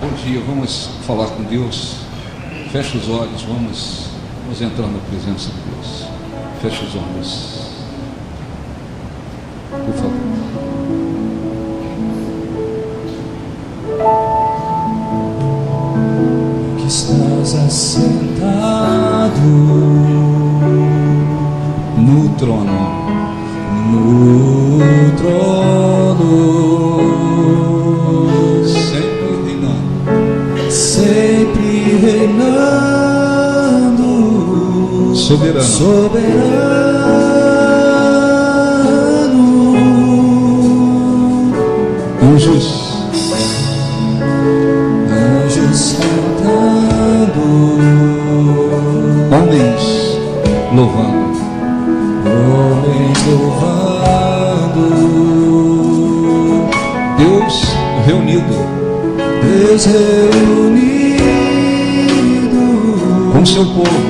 Bom dia, vamos falar com Deus. Feche os olhos, vamos entrar na presença de Deus. Feche os olhos, por favor. Que estás assentado No trono, sempre reinando, soberano. Anjos cantando, homens louvando, Deus reunido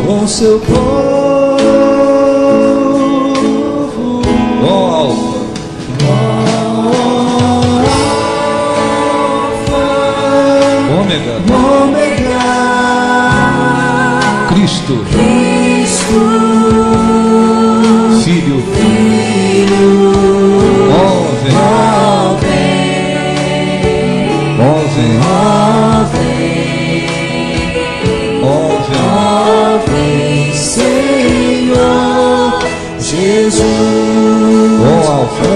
com seu povo, Alfa, Ômega, Cristo, Filho, Senhor Jesus, Alfa,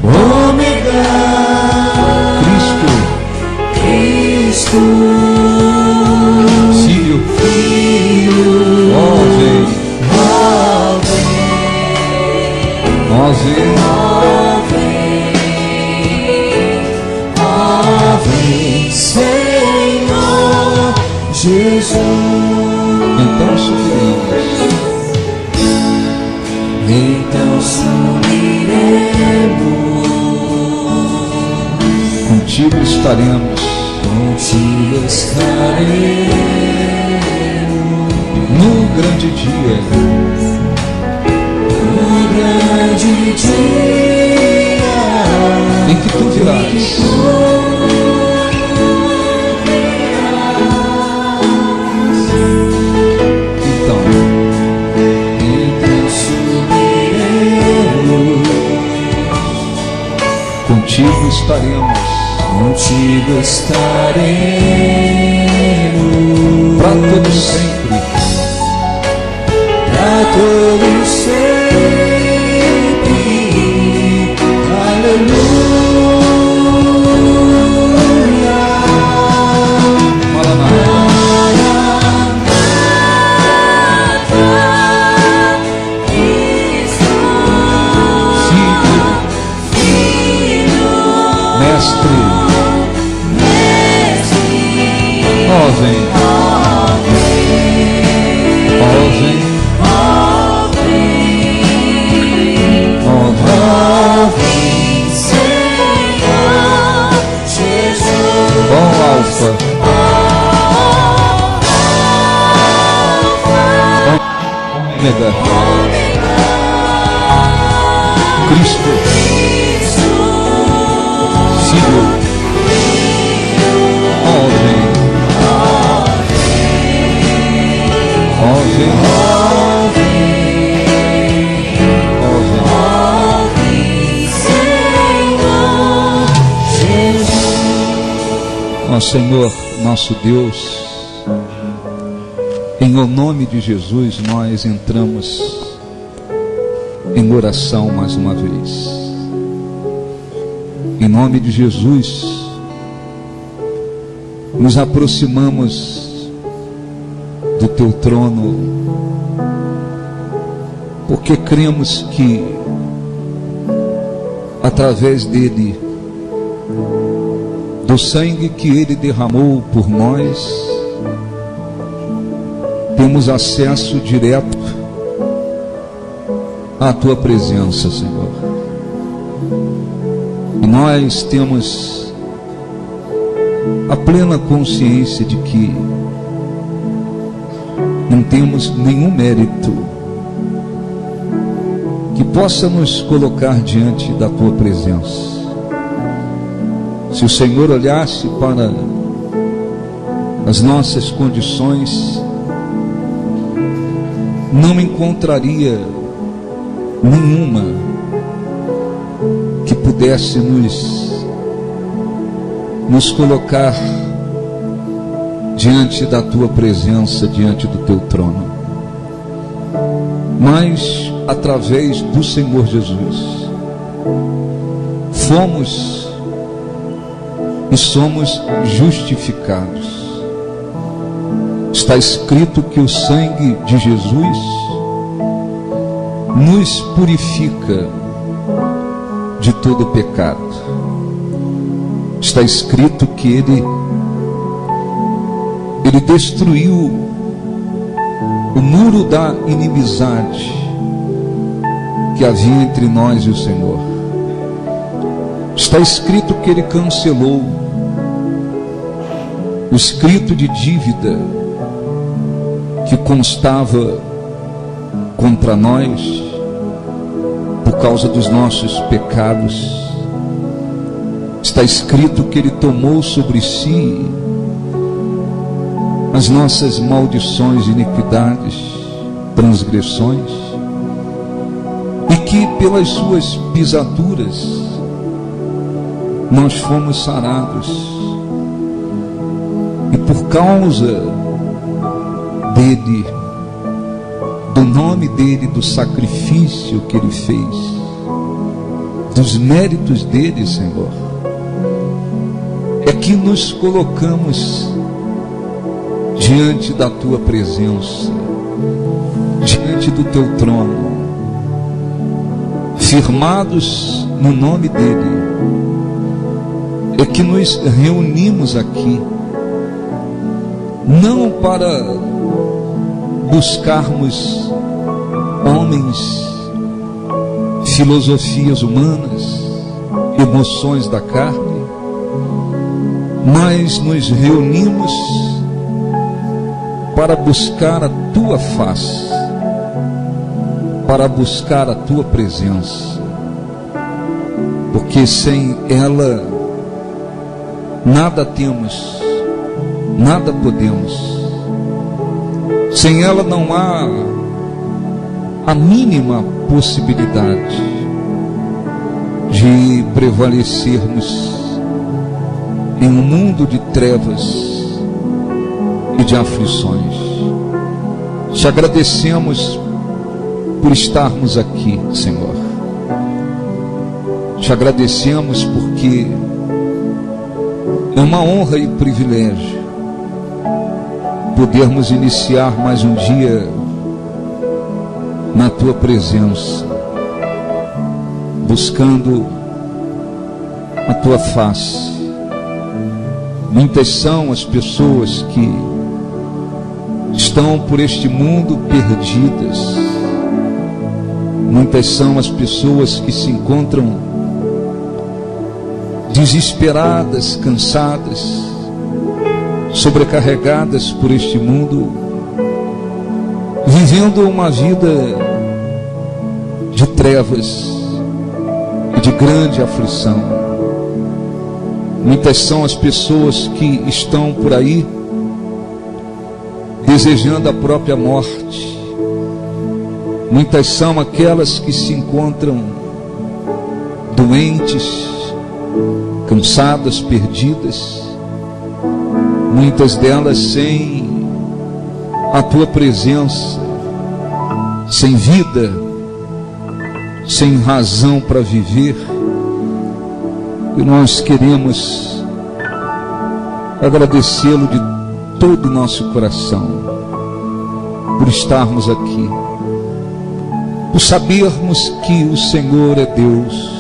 Ômega, Cristo, Filho, Senhor Jesus. Então subiremos, contigo estaremos, no grande dia, em que tu virás. Contigo estaremos, para todo sempre, aleluia. Mestre, vem, Senhor Jesus, Alfa, Ômega, Cristo, Filho, Ó Senhor, nosso Deus, em o nome de Jesus nós entramos em oração mais uma vez. Em nome de Jesus nos aproximamos do teu trono, porque cremos que através dele, do sangue que ele derramou por nós, temos acesso direto à tua presença, Senhor. E nós temos a plena consciência de que não temos nenhum mérito que possa nos colocar diante da tua presença. Se o Senhor olhasse para as nossas condições, não encontraria nenhuma que pudesse nos colocar diante da tua presença, diante do teu trono. Mas através do Senhor Jesus fomos e somos justificados. Está escrito que o sangue de Jesus nos purifica de todo pecado. Está escrito que Ele destruiu o muro da inimizade que havia entre nós e o Senhor. Está escrito que Ele cancelou o escrito de dívida que constava contra nós por causa dos nossos pecados. Está escrito que Ele tomou sobre si as nossas maldições, iniquidades, transgressões, e que pelas suas pisaduras nós fomos sarados. E por causa dele, do nome dele, do sacrifício que ele fez, dos méritos dele, Senhor, é que nos colocamos diante da tua presença, diante do teu trono, firmados no nome dele. É que nos reunimos aqui, não para buscarmos homens, filosofias humanas, emoções da carne, mas nos reunimos para buscar a tua face, para buscar a tua presença, porque sem ela nada temos, nada podemos. Sem ela não há a mínima possibilidade de prevalecermos em um mundo de trevas e de aflições. Te agradecemos por estarmos aqui, Senhor. Te agradecemos porque é uma honra e privilégio podermos iniciar mais um dia na tua presença, buscando a tua face. Muitas são as pessoas que estão por este mundo perdidas. Muitas são as pessoas que se encontram desesperadas, cansadas, sobrecarregadas por este mundo, vivendo uma vida de trevas e de grande aflição. Muitas são as pessoas que estão por aí desejando a própria morte. Muitas são aquelas que se encontram doentes, cansadas, perdidas. Muitas delas sem a tua presença, sem vida, sem razão para viver. E nós queremos agradecê-lo de todo o nosso coração por estarmos aqui, por sabermos que o Senhor é Deus,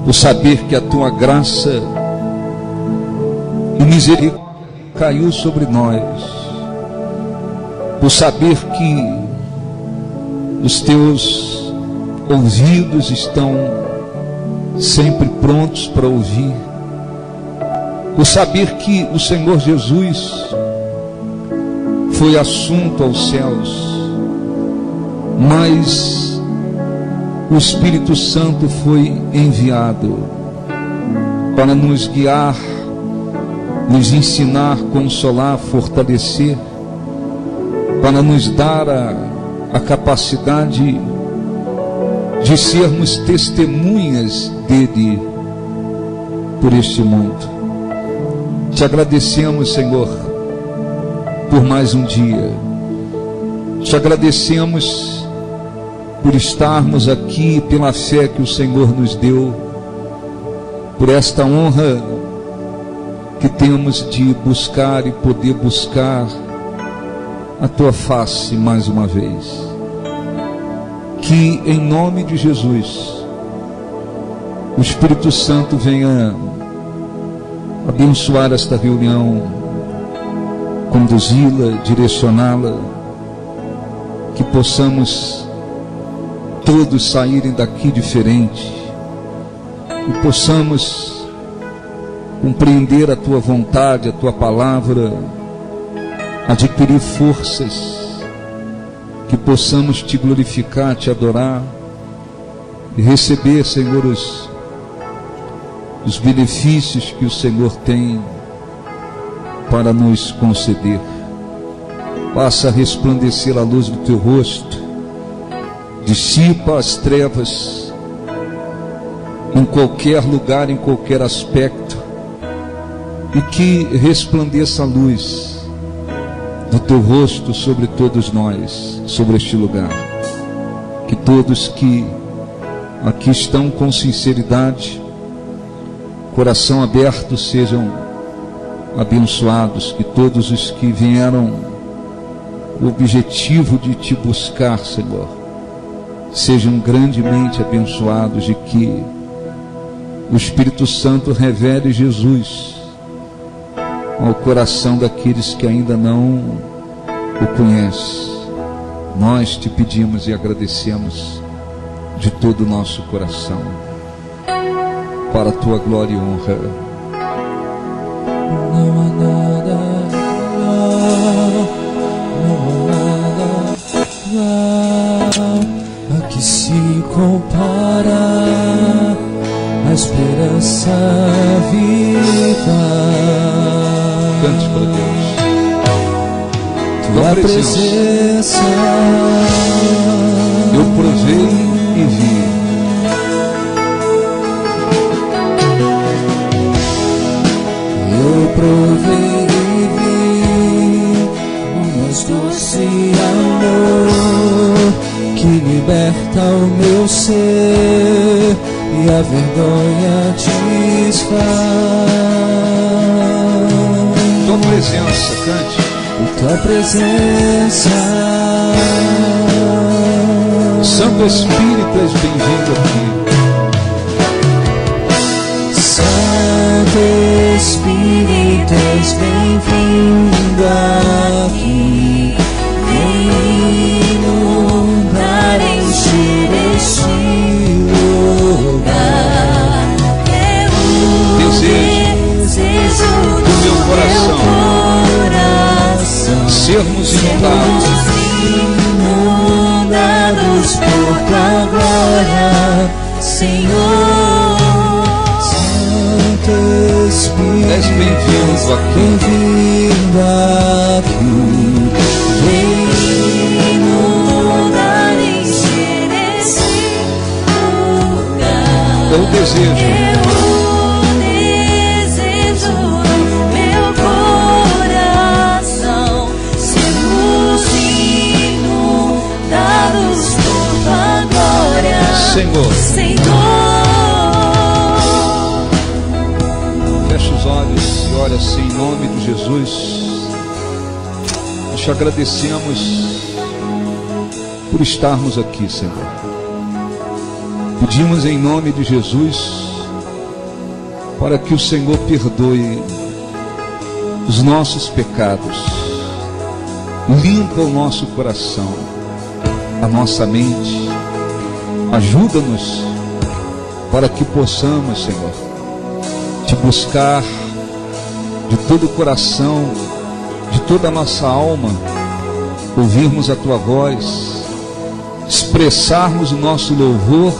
por saber que a tua graça e misericórdia caiu sobre nós, por saber que os teus ouvidos estão sempre prontos para ouvir, por saber que o Senhor Jesus foi assunto aos céus, mas o Espírito Santo foi enviado para nos guiar, nos ensinar, consolar, fortalecer, para nos dar a capacidade de sermos testemunhas dele por este mundo. Te agradecemos, Senhor, por mais um dia. Te agradecemos por estarmos aqui, pela fé que o Senhor nos deu, por esta honra que temos de buscar e poder buscar a tua face mais uma vez. Que em nome de Jesus o Espírito Santo venha abençoar esta reunião, conduzi-la, direcioná-la, que possamos todos saírem daqui diferente, que possamos compreender a tua vontade, a tua palavra, adquirir forças, que possamos te glorificar, te adorar e receber, Senhor, os benefícios que o Senhor tem para nos conceder. Faça resplandecer a luz do teu rosto, dissipa as trevas em qualquer lugar, em qualquer aspecto, e que resplandeça a luz do teu rosto sobre todos nós, sobre este lugar. Que todos que aqui estão com sinceridade, coração aberto, sejam abençoados. Que todos os que vieram com o objetivo de te buscar, Senhor, sejam grandemente abençoados, e que o Espírito Santo revele Jesus ao coração daqueles que ainda não o conhecem. Nós te pedimos e agradecemos de todo o nosso coração, para a tua glória e honra. Não há nada a que se compara a esperança viva. Cante para Deus. Tua presença eu provei e vi. Eu provei e vi o mais doce amor que liberta o meu ser e a vergonha desfaz. Tua presença, cante. Tua presença, Santo Espírito, és bem-vindo aqui. Santo Espírito, és bem-vindo aqui. Vem inundar, encher este lugar. É o desejo do meu coração sermos inundados por tua glória, Senhor. Santo Espírito, és bem-vindo aqui. Bem-vindo aqui. Vem inundar, encher esse lugar. É o desejo. Senhor, fecha os olhos e olha assim, em nome de Jesus. Nós te agradecemos por estarmos aqui, Senhor. Pedimos em nome de Jesus para que o Senhor perdoe os nossos pecados, limpa o nosso coração, a nossa mente. Ajuda-nos para que possamos, Senhor, te buscar de todo o coração, de toda a nossa alma, ouvirmos a tua voz, expressarmos o nosso louvor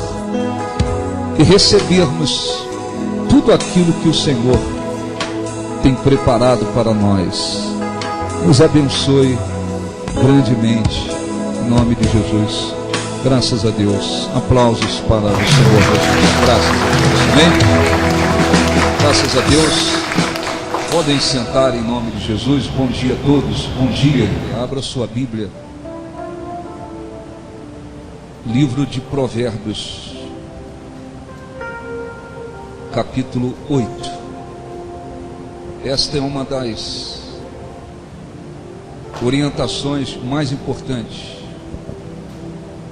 e recebermos tudo aquilo que o Senhor tem preparado para nós. Nos abençoe grandemente, em nome de Jesus. Graças a Deus. Aplausos para o Senhor Jesus. Graças a Deus. Amém? Graças a Deus. Podem sentar em nome de Jesus. Bom dia a todos. Bom dia. Abra sua Bíblia. Livro de Provérbios, capítulo 8. Esta é uma das orientações mais importantes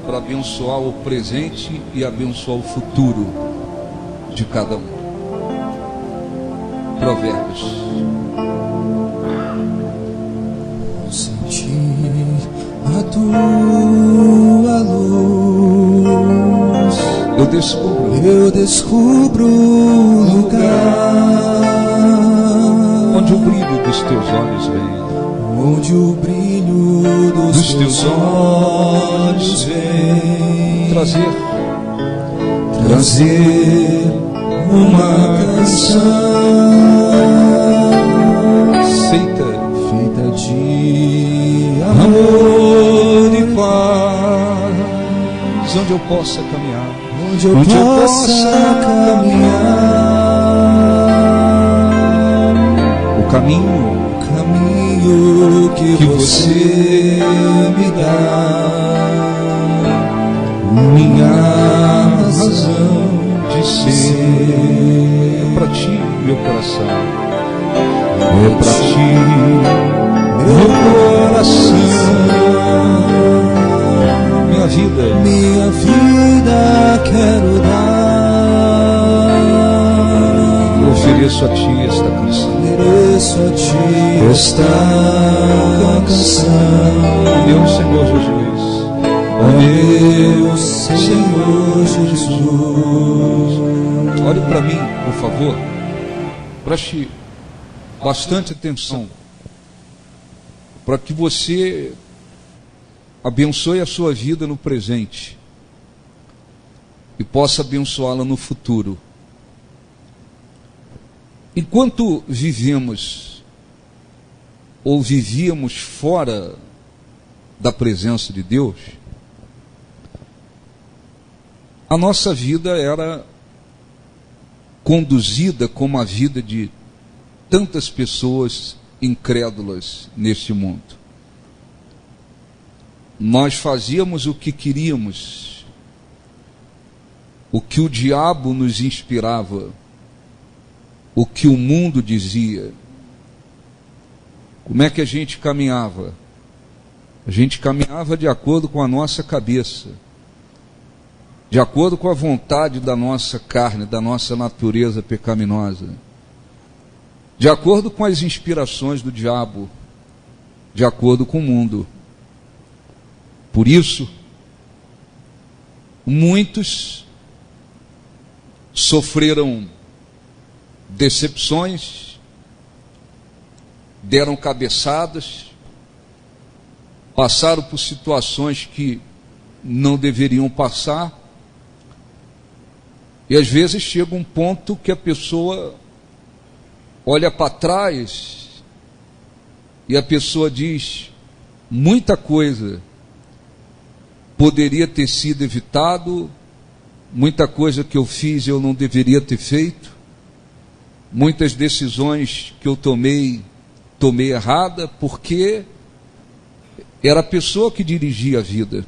para abençoar o presente e abençoar o futuro de cada um. Provérbios. Ao sentir a tua luz, eu descubro o lugar onde o brilho dos teus olhos vem. Onde o brilho dos teus olhos vem trazer uma canção feita de amor e paz, onde eu possa caminhar, onde eu possa caminhar o caminho que você me dá, minha razão de ser. É para ti, meu coração. É para ti, meu coração. Minha vida quero dar. Eu ofereço a ti esta canção. Ofereço a ti esta canção. Meu Senhor Jesus. Meu Senhor Jesus. Olhe para mim, por favor. Preste bastante atenção, para que você abençoe a sua vida no presente e possa abençoá-la no futuro. Enquanto vivemos ou vivíamos fora da presença de Deus, a nossa vida era conduzida como a vida de tantas pessoas incrédulas neste mundo. Nós fazíamos o que queríamos, o que o diabo nos inspirava, o que o mundo dizia. Como é que a gente caminhava? A gente caminhava de acordo com a nossa cabeça, de acordo com a vontade da nossa carne, da nossa natureza pecaminosa, de acordo com as inspirações do diabo, de acordo com o mundo. Por isso, muitos sofreram decepções, deram cabeçadas, passaram por situações que não deveriam passar, e às vezes chega um ponto que a pessoa olha para trás e a pessoa diz: muita coisa poderia ter sido evitado, muita coisa que eu fiz eu não deveria ter feito, muitas decisões que eu tomei errada, porque era a pessoa que dirigia a vida,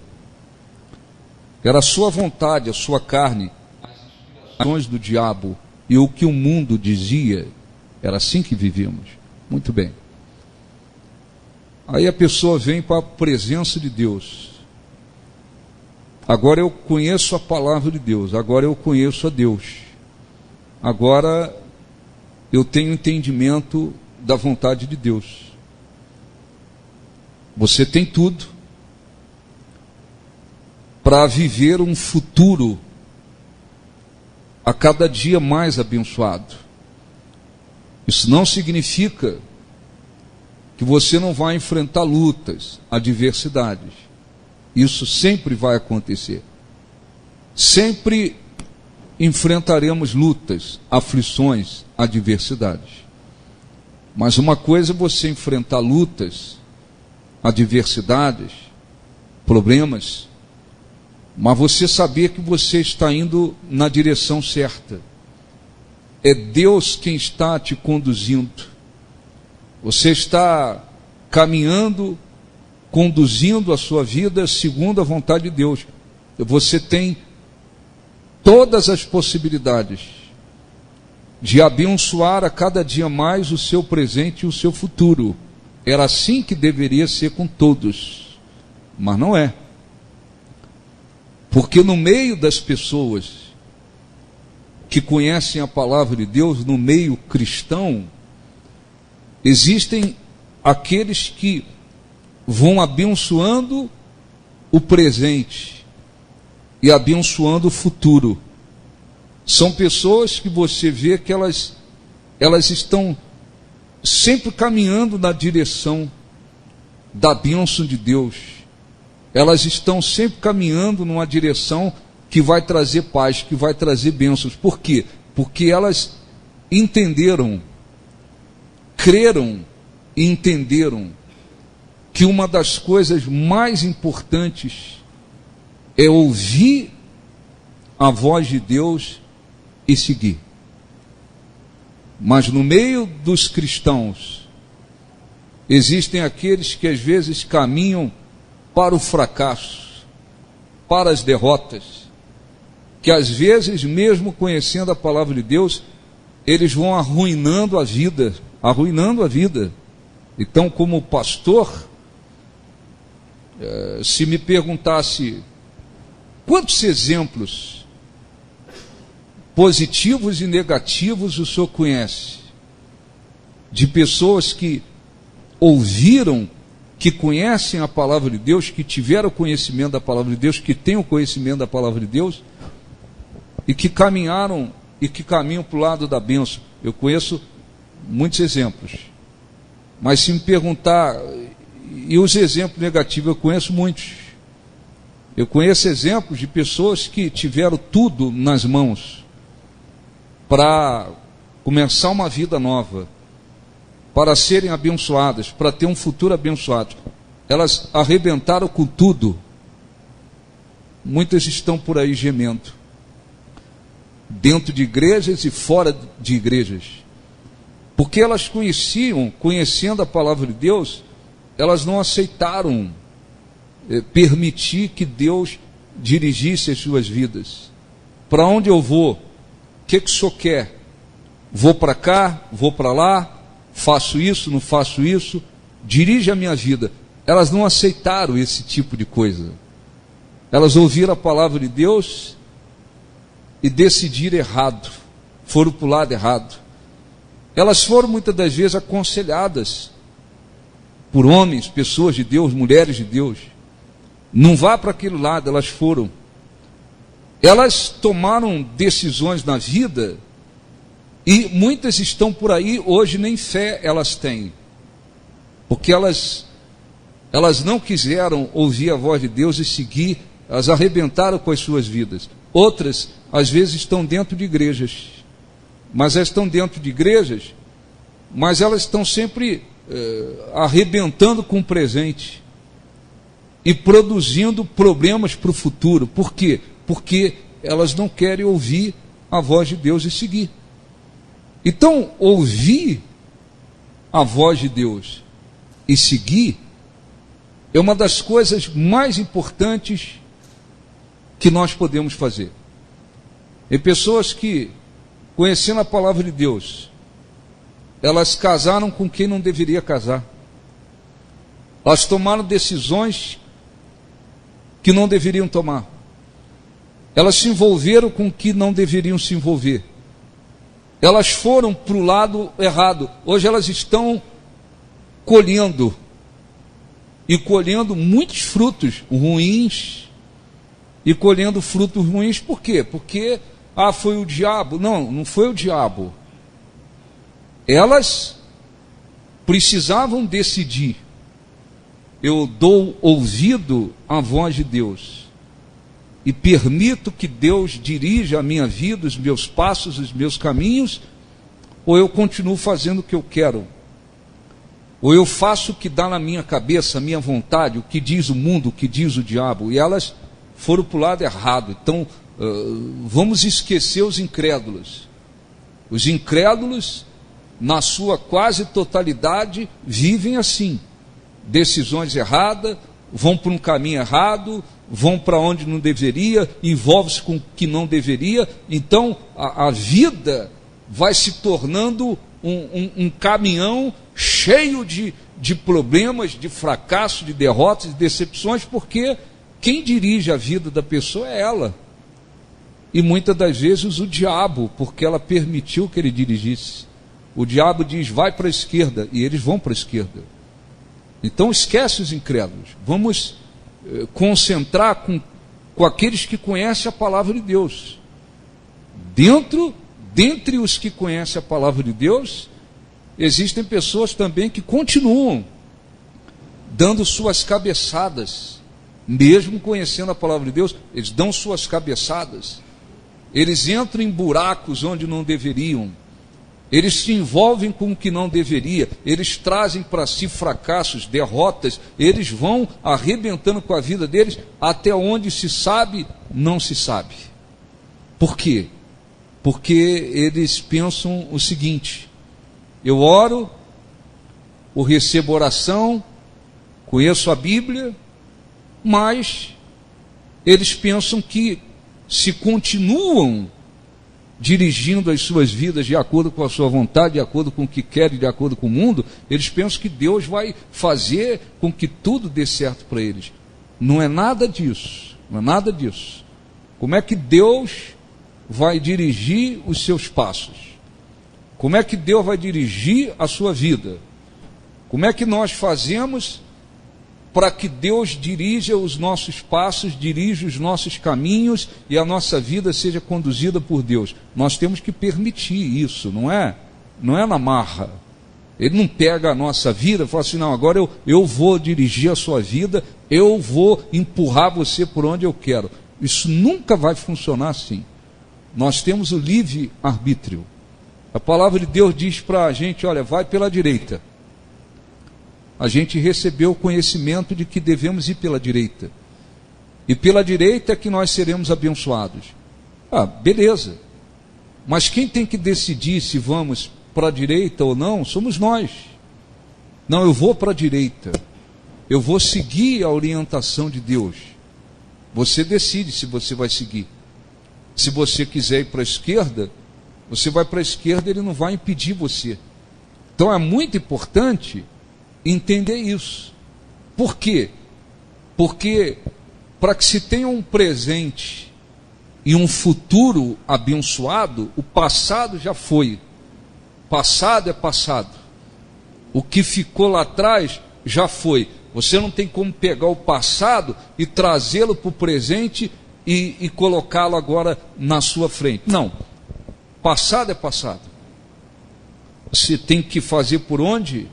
era a sua vontade, a sua carne, as inspirações do diabo e o que o mundo dizia. Era assim que vivíamos. Muito bem. Aí a pessoa vem para a presença de Deus. Agora eu conheço a palavra de Deus, agora eu conheço a Deus, agora eu tenho entendimento da vontade de Deus. Você tem tudo para viver um futuro a cada dia mais abençoado. Isso não significa que você não vai enfrentar lutas, adversidades. Isso sempre vai acontecer. Sempre enfrentaremos lutas, aflições, adversidades. Mas uma coisa é você enfrentar lutas, adversidades, problemas, mas você saber que você está indo na direção certa. É Deus quem está te conduzindo. Você está caminhando, conduzindo a sua vida segundo a vontade de Deus. Você tem todas as possibilidades de abençoar a cada dia mais o seu presente e o seu futuro. Era assim que deveria ser com todos, mas não é. Porque no meio das pessoas que conhecem a palavra de Deus, no meio cristão, existem aqueles que vão abençoando o presente e abençoando o futuro. São pessoas que você vê que elas estão sempre caminhando na direção da bênção de Deus. Elas estão sempre caminhando numa direção que vai trazer paz, que vai trazer bênçãos. Por quê? Porque elas entenderam, creram e entenderam que uma das coisas mais importantes é ouvir a voz de Deus e seguir. Mas no meio dos cristãos existem aqueles que às vezes caminham para o fracasso, para as derrotas, que às vezes, mesmo conhecendo a palavra de Deus, eles vão arruinando a vida. Então, como pastor, se me perguntasse quantos exemplos positivos e negativos o senhor conhece de pessoas que ouviram, que conhecem a palavra de Deus, que tiveram conhecimento da palavra de Deus, que têm o conhecimento da palavra de Deus e que caminharam e que caminham para o lado da bênção. Eu conheço muitos exemplos, mas se me perguntar, e os exemplos negativos, eu conheço muitos. Eu conheço exemplos de pessoas que tiveram tudo nas mãos para começar uma vida nova, para serem abençoadas, para ter um futuro abençoado. Elas arrebentaram com tudo. Muitas estão por aí gemendo, dentro de igrejas e fora de igrejas, porque elas conhecendo a palavra de Deus, elas não aceitaram permitir que Deus dirigisse as suas vidas. Para onde eu vou? O que o senhor quer? Vou para cá, vou para lá, faço isso, não faço isso, dirige a minha vida. Elas não aceitaram esse tipo de coisa. Elas ouviram a palavra de Deus e decidiram errado, foram para o lado errado. Elas foram muitas das vezes aconselhadas por homens, pessoas de Deus, mulheres de Deus. Não vá para aquele lado, elas foram. Elas tomaram decisões na vida e muitas estão por aí, hoje nem fé elas têm. Porque elas não quiseram ouvir a voz de Deus e seguir, elas arrebentaram com as suas vidas. Outras, às vezes, estão dentro de igrejas. Mas elas estão dentro de igrejas, mas elas estão sempre arrebentando com o presente e produzindo problemas para o futuro. Por quê? Porque elas não querem ouvir a voz de Deus e seguir. Então, ouvir a voz de Deus e seguir é uma das coisas mais importantes que nós podemos fazer. E pessoas que, conhecendo a palavra de Deus, elas casaram com quem não deveria casar. Elas tomaram decisões que não deveriam tomar. Elas se envolveram com o que não deveriam se envolver. Elas foram para o lado errado. Hoje elas estão colhendo muitos frutos ruins e colhendo frutos ruins. Por quê? Porque foi o diabo. Não foi o diabo. Elas precisavam decidir eu dou ouvido à voz de Deus e permito que Deus dirija a minha vida, os meus passos, os meus caminhos, ou eu continuo fazendo o que eu quero, ou eu faço o que dá na minha cabeça, a minha vontade, o que diz o mundo, o que diz o diabo, e elas foram para o lado errado. Então, vamos esquecer os incrédulos. Os incrédulos, na sua quase totalidade, vivem assim, decisões erradas, vão por um caminho errado, vão para onde não deveria, envolve-se com o que não deveria. Então a vida vai se tornando um caminhão cheio de problemas, de fracassos, de derrotas, de decepções, porque quem dirige a vida da pessoa é ela. E muitas das vezes o diabo, porque ela permitiu que ele dirigisse. O diabo diz, vai para a esquerda, e eles vão para a esquerda. Então esquece os incrédulos. Vamos concentrar com aqueles que conhecem a palavra de Deus. Dentre os que conhecem a palavra de Deus, existem pessoas também que continuam dando suas cabeçadas, mesmo conhecendo a palavra de Deus, eles dão suas cabeçadas, eles entram em buracos onde não deveriam, eles se envolvem com o que não deveria, eles trazem para si fracassos, derrotas, eles vão arrebentando com a vida deles, até onde se sabe, não se sabe. Por quê? Porque eles pensam o seguinte: eu oro, eu recebo oração, conheço a Bíblia, mas eles pensam que se continuam dirigindo as suas vidas de acordo com a sua vontade, de acordo com o que querem, de acordo com o mundo, eles pensam que Deus vai fazer com que tudo dê certo para eles. Não é nada disso, não é nada disso. Como é que Deus vai dirigir os seus passos? Como é que Deus vai dirigir a sua vida? Como é que nós fazemos para que Deus dirija os nossos passos, dirija os nossos caminhos e a nossa vida seja conduzida por Deus? Nós temos que permitir isso, não é na marra. Ele não pega a nossa vida e fala assim, não, agora eu vou dirigir a sua vida, eu vou empurrar você por onde eu quero. Isso nunca vai funcionar assim. Nós temos o livre-arbítrio. A palavra de Deus diz para a gente, olha, vai pela direita. A gente recebeu o conhecimento de que devemos ir pela direita. E pela direita é que nós seremos abençoados. Ah, beleza. Mas quem tem que decidir se vamos para a direita ou não, somos nós. Não, eu vou para a direita. Eu vou seguir a orientação de Deus. Você decide se você vai seguir. Se você quiser ir para a esquerda, você vai para a esquerda, ele não vai impedir você. Então é muito importante entender isso. Por quê? Porque para que se tenha um presente e um futuro abençoado, o passado já foi. Passado é passado. O que ficou lá atrás já foi. Você não tem como pegar o passado e trazê-lo para o presente e colocá-lo agora na sua frente. Não. Passado é passado. Você tem que fazer por onde?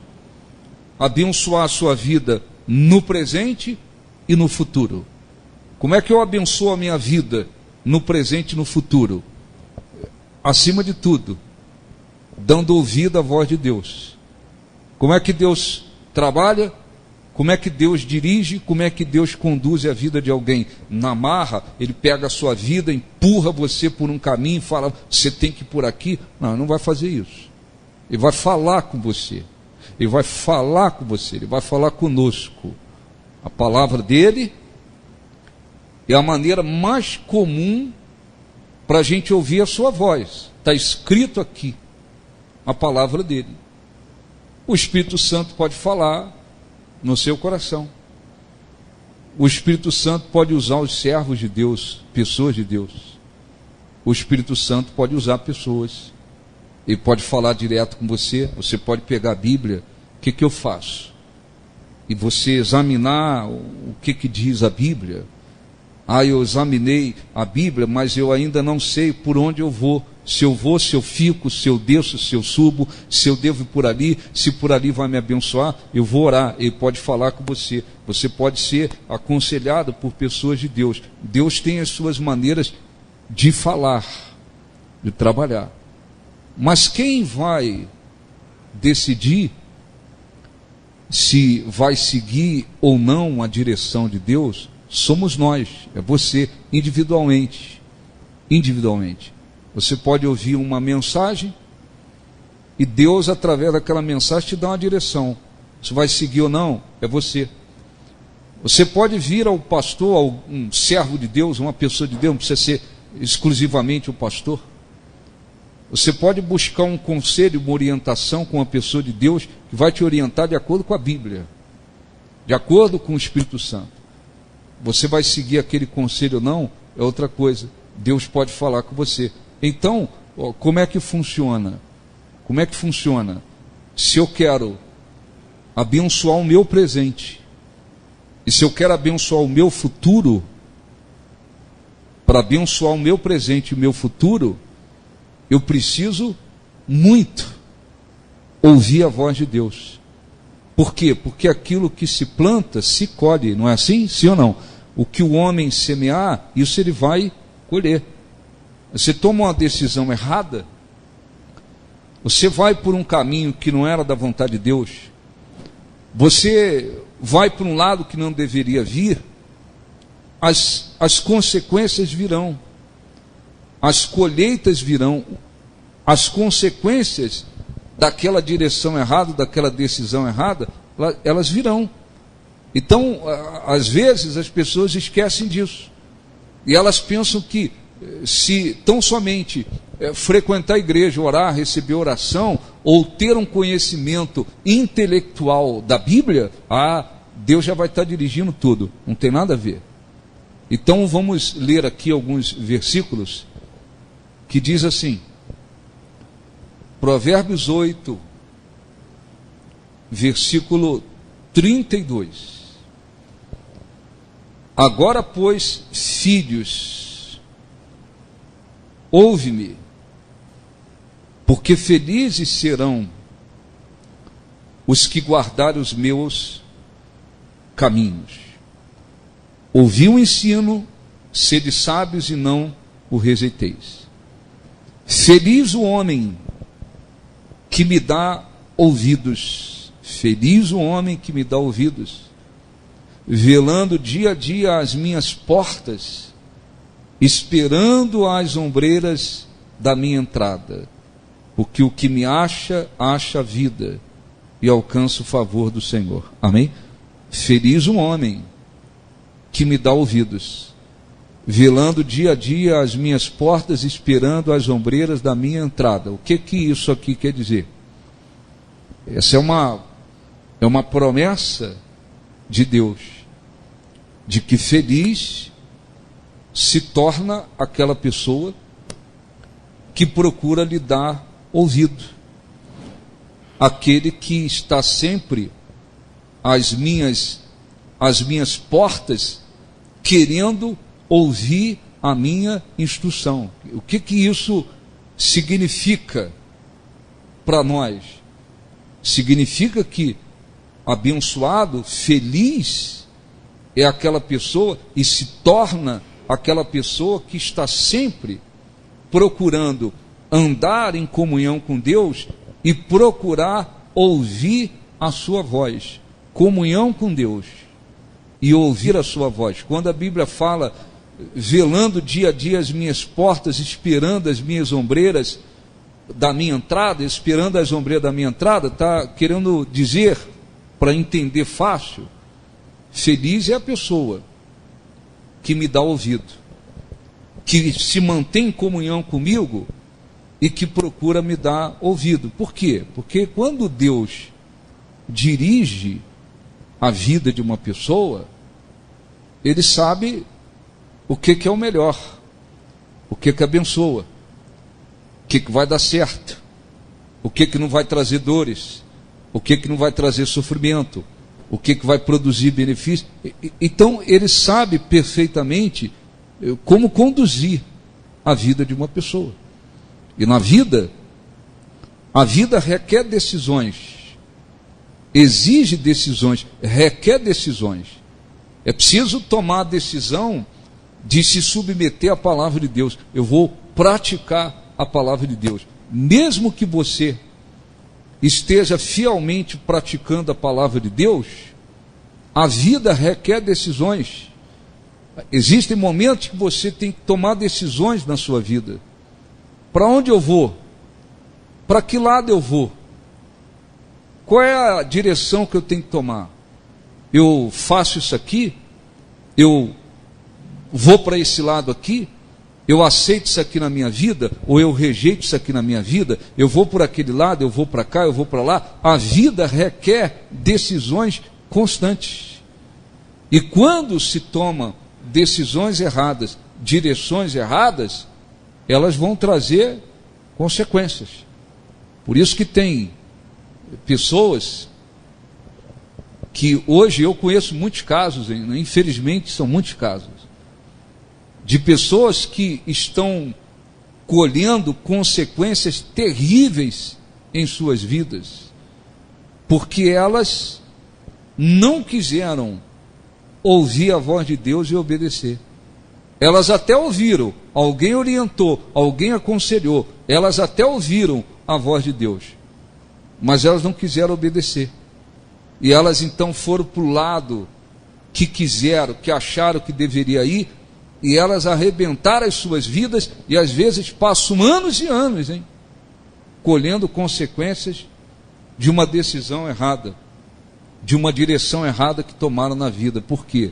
Abençoar a sua vida no presente e no futuro. Como é que eu abençoo a minha vida no presente e no futuro? Acima de tudo, dando ouvido à voz de Deus. Como é que Deus trabalha? Como é que Deus dirige? Como é que Deus conduz a vida de alguém? Na marra, ele pega a sua vida, empurra você por um caminho e fala, você tem que ir por aqui. Não, ele não vai fazer isso. Ele vai falar com você. Ele vai falar com você, ele vai falar conosco. A palavra dele é a maneira mais comum para a gente ouvir a sua voz. Está escrito aqui a palavra dele. O Espírito Santo pode falar no seu coração. O Espírito Santo pode usar os servos de Deus, pessoas de Deus. O Espírito Santo pode usar pessoas. Ele pode falar direto com você. Você pode pegar a Bíblia. O que eu faço? E você examinar o que diz a Bíblia. Ah, eu examinei a Bíblia, mas eu ainda não sei por onde eu vou se eu vou, se eu fico, se eu desço, se eu subo, se eu devo ir por ali, se por ali vai me abençoar, eu vou orar. Ele pode falar com você. Você pode ser aconselhado por pessoas de Deus. Deus tem as suas maneiras de falar, de trabalhar. Mas quem vai decidir se vai seguir ou não a direção de Deus, somos nós, é você, individualmente. Individualmente. Você pode ouvir uma mensagem e Deus, através daquela mensagem, te dá uma direção. Se vai seguir ou não, é você. Você pode vir ao pastor, a um servo de Deus, uma pessoa de Deus, não precisa ser exclusivamente o pastor. Você pode buscar um conselho, uma orientação com uma pessoa de Deus que vai te orientar de acordo com a Bíblia, de acordo com o Espírito Santo. Você vai seguir aquele conselho ou não, é outra coisa. Deus pode falar com você. Então, como é que funciona? Como é que funciona? Se eu quero abençoar o meu presente, e se eu quero abençoar o meu futuro, para abençoar o meu presente e o meu futuro, eu preciso muito ouvir a voz de Deus. Por quê? Porque aquilo que se planta, se colhe, não é assim? Sim ou não? O que o homem semear, isso ele vai colher. Você toma uma decisão errada, você vai por um caminho que não era da vontade de Deus, você vai por um lado que não deveria vir, as consequências virão, as colheitas virão, as consequências daquela direção errada, daquela decisão errada, elas virão. Então, às vezes, as pessoas esquecem disso. E elas pensam que, se tão somente frequentar a igreja, orar, receber oração, ou ter um conhecimento intelectual da Bíblia, Deus já vai estar dirigindo tudo. Não tem nada a ver. Então, vamos ler aqui alguns versículos que diz assim, Provérbios 8, versículo 32. Agora, pois, filhos, ouve-me, porque felizes serão os que guardarem os meus caminhos. Ouvi o ensino, sede sábios e não o rejeiteis. Feliz o homem que me dá ouvidos, feliz o homem que me dá ouvidos, velando dia a dia as minhas portas, esperando as ombreiras da minha entrada, porque o que me acha, acha a vida, e alcança o favor do Senhor. Amém? Feliz o homem que me dá ouvidos, velando dia a dia as minhas portas, esperando as ombreiras da minha entrada. O que isso aqui quer dizer? Essa é uma promessa de Deus, de que feliz se torna aquela pessoa que procura lhe dar ouvido, aquele que está sempre às minhas portas, querendo ouvir a minha instrução. O que isso significa para nós? Significa que abençoado, feliz, é aquela pessoa e se torna aquela pessoa que está sempre procurando andar em comunhão com Deus e procurar ouvir a sua voz. Comunhão com Deus e ouvir a sua voz. Quando a Bíblia fala, velando dia a dia as minhas portas, esperando as minhas ombreiras da minha entrada, esperando as ombreiras da minha entrada, está querendo dizer, para entender fácil, feliz é a pessoa que me dá ouvido, que se mantém em comunhão comigo e que procura me dar ouvido. Por quê? Porque quando Deus dirige a vida de uma pessoa, Ele sabe o que é o melhor, o que abençoa, o que vai dar certo, o que não vai trazer dores, o que não vai trazer sofrimento, o que vai produzir benefício. Então Ele sabe perfeitamente como conduzir a vida de uma pessoa. E na vida, a vida requer decisões, exige decisões, requer decisões. É preciso tomar a decisão de se submeter à palavra de Deus. Eu vou praticar a palavra de Deus. Mesmo que você esteja fielmente praticando a palavra de Deus, a vida requer decisões. Existem momentos que você tem que tomar decisões na sua vida. Para onde eu vou? Para que lado eu vou? Qual é a direção que eu tenho que tomar? Eu faço isso aqui? Eu vou para esse lado aqui? Eu aceito isso aqui na minha vida? Ou eu rejeito isso aqui na minha vida? Eu vou por aquele lado, eu vou para cá, eu vou para lá? A vida requer decisões constantes. E quando se toma decisões erradas, direções erradas, elas vão trazer consequências. Por isso que tem pessoas que hoje eu conheço muitos casos, infelizmente são muitos casos, de pessoas que estão colhendo consequências terríveis em suas vidas, porque elas não quiseram ouvir a voz de Deus e obedecer. Elas até ouviram, alguém orientou, alguém aconselhou, elas até ouviram a voz de Deus, mas elas não quiseram obedecer. E elas então foram para o lado que quiseram, que acharam que deveria ir, e elas arrebentaram as suas vidas, e às vezes passam anos e anos, colhendo consequências de uma decisão errada, de uma direção errada que tomaram na vida. Por quê?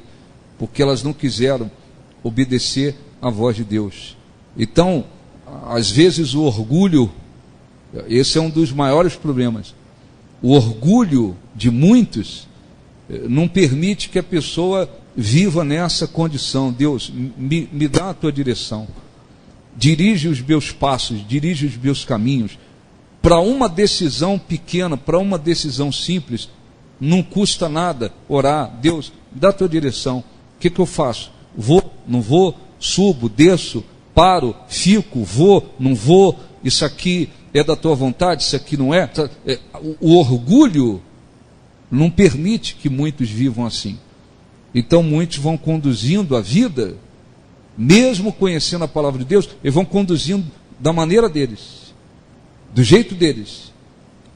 Porque elas não quiseram obedecer à voz de Deus. Então, às vezes o orgulho, esse é um dos maiores problemas. O orgulho de muitos não permite que a pessoa viva nessa condição. Deus, me dá a tua direção, dirige os meus passos, dirige os meus caminhos. Para uma decisão pequena, para uma decisão simples, não custa nada orar. Deus, dá a tua direção. O que eu faço? Vou, não vou, subo, desço, paro, fico, vou, não vou, isso aqui é da tua vontade, isso aqui não é. O orgulho não permite que muitos vivam assim. Então muitos vão conduzindo a vida, mesmo conhecendo a palavra de Deus, eles vão conduzindo da maneira deles, do jeito deles.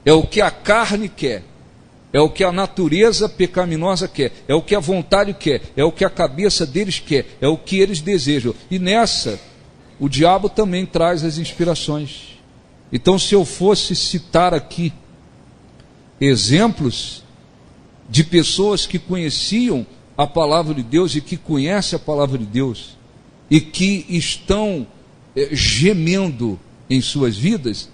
É o que a carne quer, é o que a natureza pecaminosa quer, é o que a vontade quer, é o que a cabeça deles quer, é o que eles desejam. E nessa, o diabo também traz as inspirações. Então, se eu fosse citar aqui exemplos de pessoas que conheciam a palavra de Deus e que conhecem a palavra de Deus e que estão gemendo em suas vidas,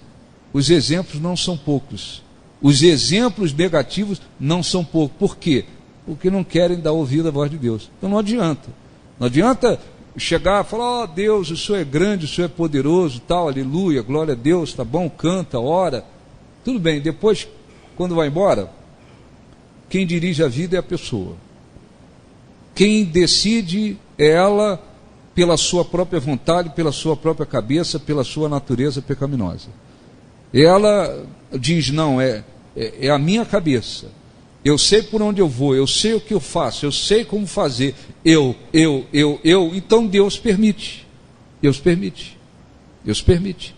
os exemplos não são poucos. Os exemplos negativos não são poucos. Por quê? Porque não querem dar ouvido à voz de Deus. Então não adianta. Não adianta chegar e falar: ó Deus, o Senhor é grande, o Senhor é poderoso, tal, aleluia, glória a Deus, tá bom, canta, ora. Tudo bem, depois, quando vai embora, quem dirige a vida é a pessoa. Quem decide é ela pela sua própria vontade, pela sua própria cabeça, pela sua natureza pecaminosa. Ela diz: não, é a minha cabeça. Eu sei por onde eu vou, eu sei o que eu faço, eu sei como fazer. Eu. Então Deus permite. Deus permite. Deus permite.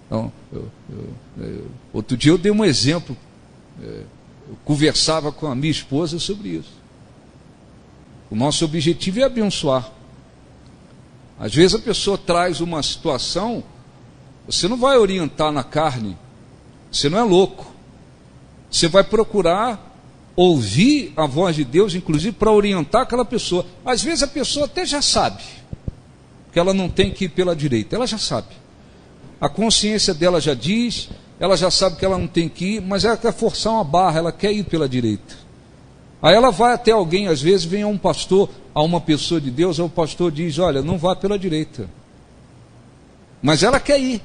Então, outro dia eu dei um exemplo. Eu conversava com a minha esposa sobre isso. O nosso objetivo é abençoar. Às vezes a pessoa traz uma situação, você não vai orientar na carne, você não é louco. Você vai procurar ouvir a voz de Deus, inclusive para orientar aquela pessoa. Às vezes a pessoa até já sabe que ela não tem que ir pela direita, ela já sabe. A consciência dela já diz, ela já sabe que ela não tem que ir, mas ela quer forçar uma barra, ela quer ir pela direita. Aí ela vai até alguém, às vezes vem a um pastor, a uma pessoa de Deus, aí o pastor diz: olha, não vá pela direita. Mas ela quer ir.